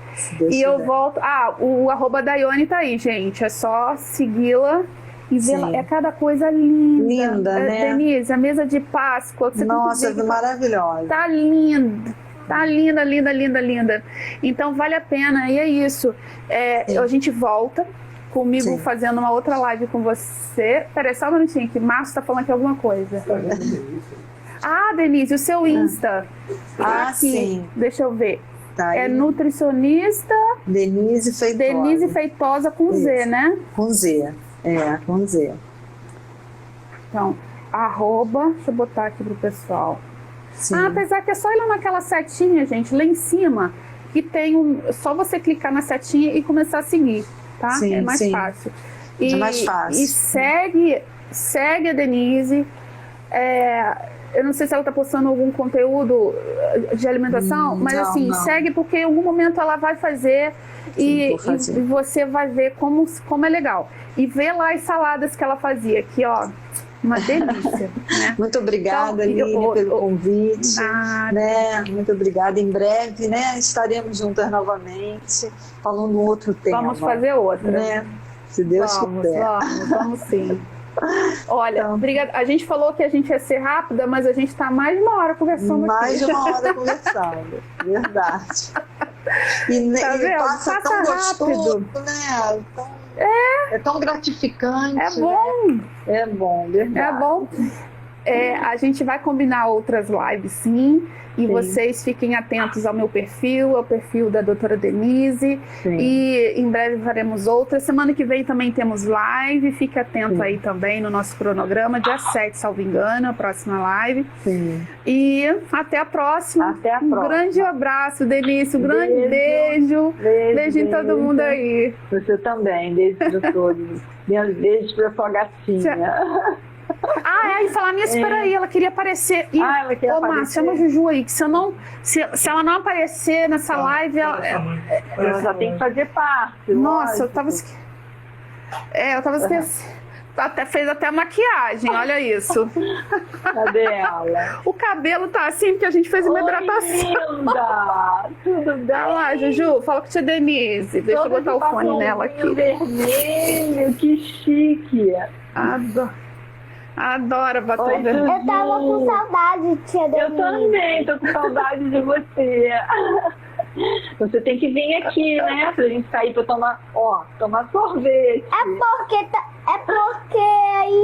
E eu volto. O @Daione tá aí, gente. É só segui-la e ver lá. É cada coisa linda. Linda, né? Denise, a mesa de Páscoa. Nossa, maravilhosa. Tá linda. Tá linda, linda, linda, linda. Então vale a pena, e é isso. A gente volta comigo fazendo uma outra live com você. Peraí, só um minutinho, que Márcio tá falando aqui alguma coisa. Denise, o seu Insta. Aqui. Sim. Deixa eu ver. Tá aí. É nutricionista Denise Feitosa. Denise Feitosa com Z, né? Com Z. Com Z. Então, deixa eu botar aqui pro pessoal. Sim. Apesar que é só ir lá naquela setinha, gente, lá em cima, que tem só você clicar na setinha e começar a seguir, tá? Sim, é mais fácil. É mais fácil. E segue a Denise. Eu não sei se ela tá postando algum conteúdo de alimentação, mas não. Segue, porque em algum momento ela vai fazer. E você vai ver como é legal. E vê lá as saladas que ela fazia aqui, ó. Uma delícia, né? Muito obrigada, Aline, pelo convite. Né? Muito obrigada. Em breve, né, estaremos juntas novamente, falando um outro tema. Vamos fazer outra. Né? Se Deus quiser. Vamos sim. Olha, obrigada. A gente falou que a gente ia ser rápida, mas a gente está mais de uma hora conversando mais aqui. De uma hora conversando. Verdade. E passa tão gostoso, né? É tão gratificante. É bom. Né? É bom, verdade. É bom. A gente vai combinar outras lives, sim. E vocês fiquem atentos ao meu perfil, ao perfil da doutora Denise. Sim. E em breve faremos outras. Semana que vem também temos live. Fique atento aí também no nosso cronograma. Dia 7, salvo engano, a próxima live. Sim. E até a próxima. Até a próxima. Um grande abraço, Denise. Um grande beijo. Beijo em todo mundo aí. Você também. Beijo para todos. Beijo para sua gatinha. E falar nisso, peraí, ela queria aparecer. Ela queria aparecer. Márcia, chama a Juju aí, que se ela não aparecer nessa live, ela já tem que fazer parte. Nossa, lógico. eu tava esquecendo. Fez até maquiagem, olha isso. Cadê ela? O cabelo tá assim, porque a gente fez uma hidratação. Linda! Tudo bem? Olha lá, Juju, fala com a tia Denise. Deixa eu botar o fone nela aqui. Vermelho, que chique. Adoro batom vermelho. Eu tava com saudade, tia Denise. Eu também tô com saudade de você. Você tem que vir aqui, né? Pra gente sair pra tomar sorvete. É porque aí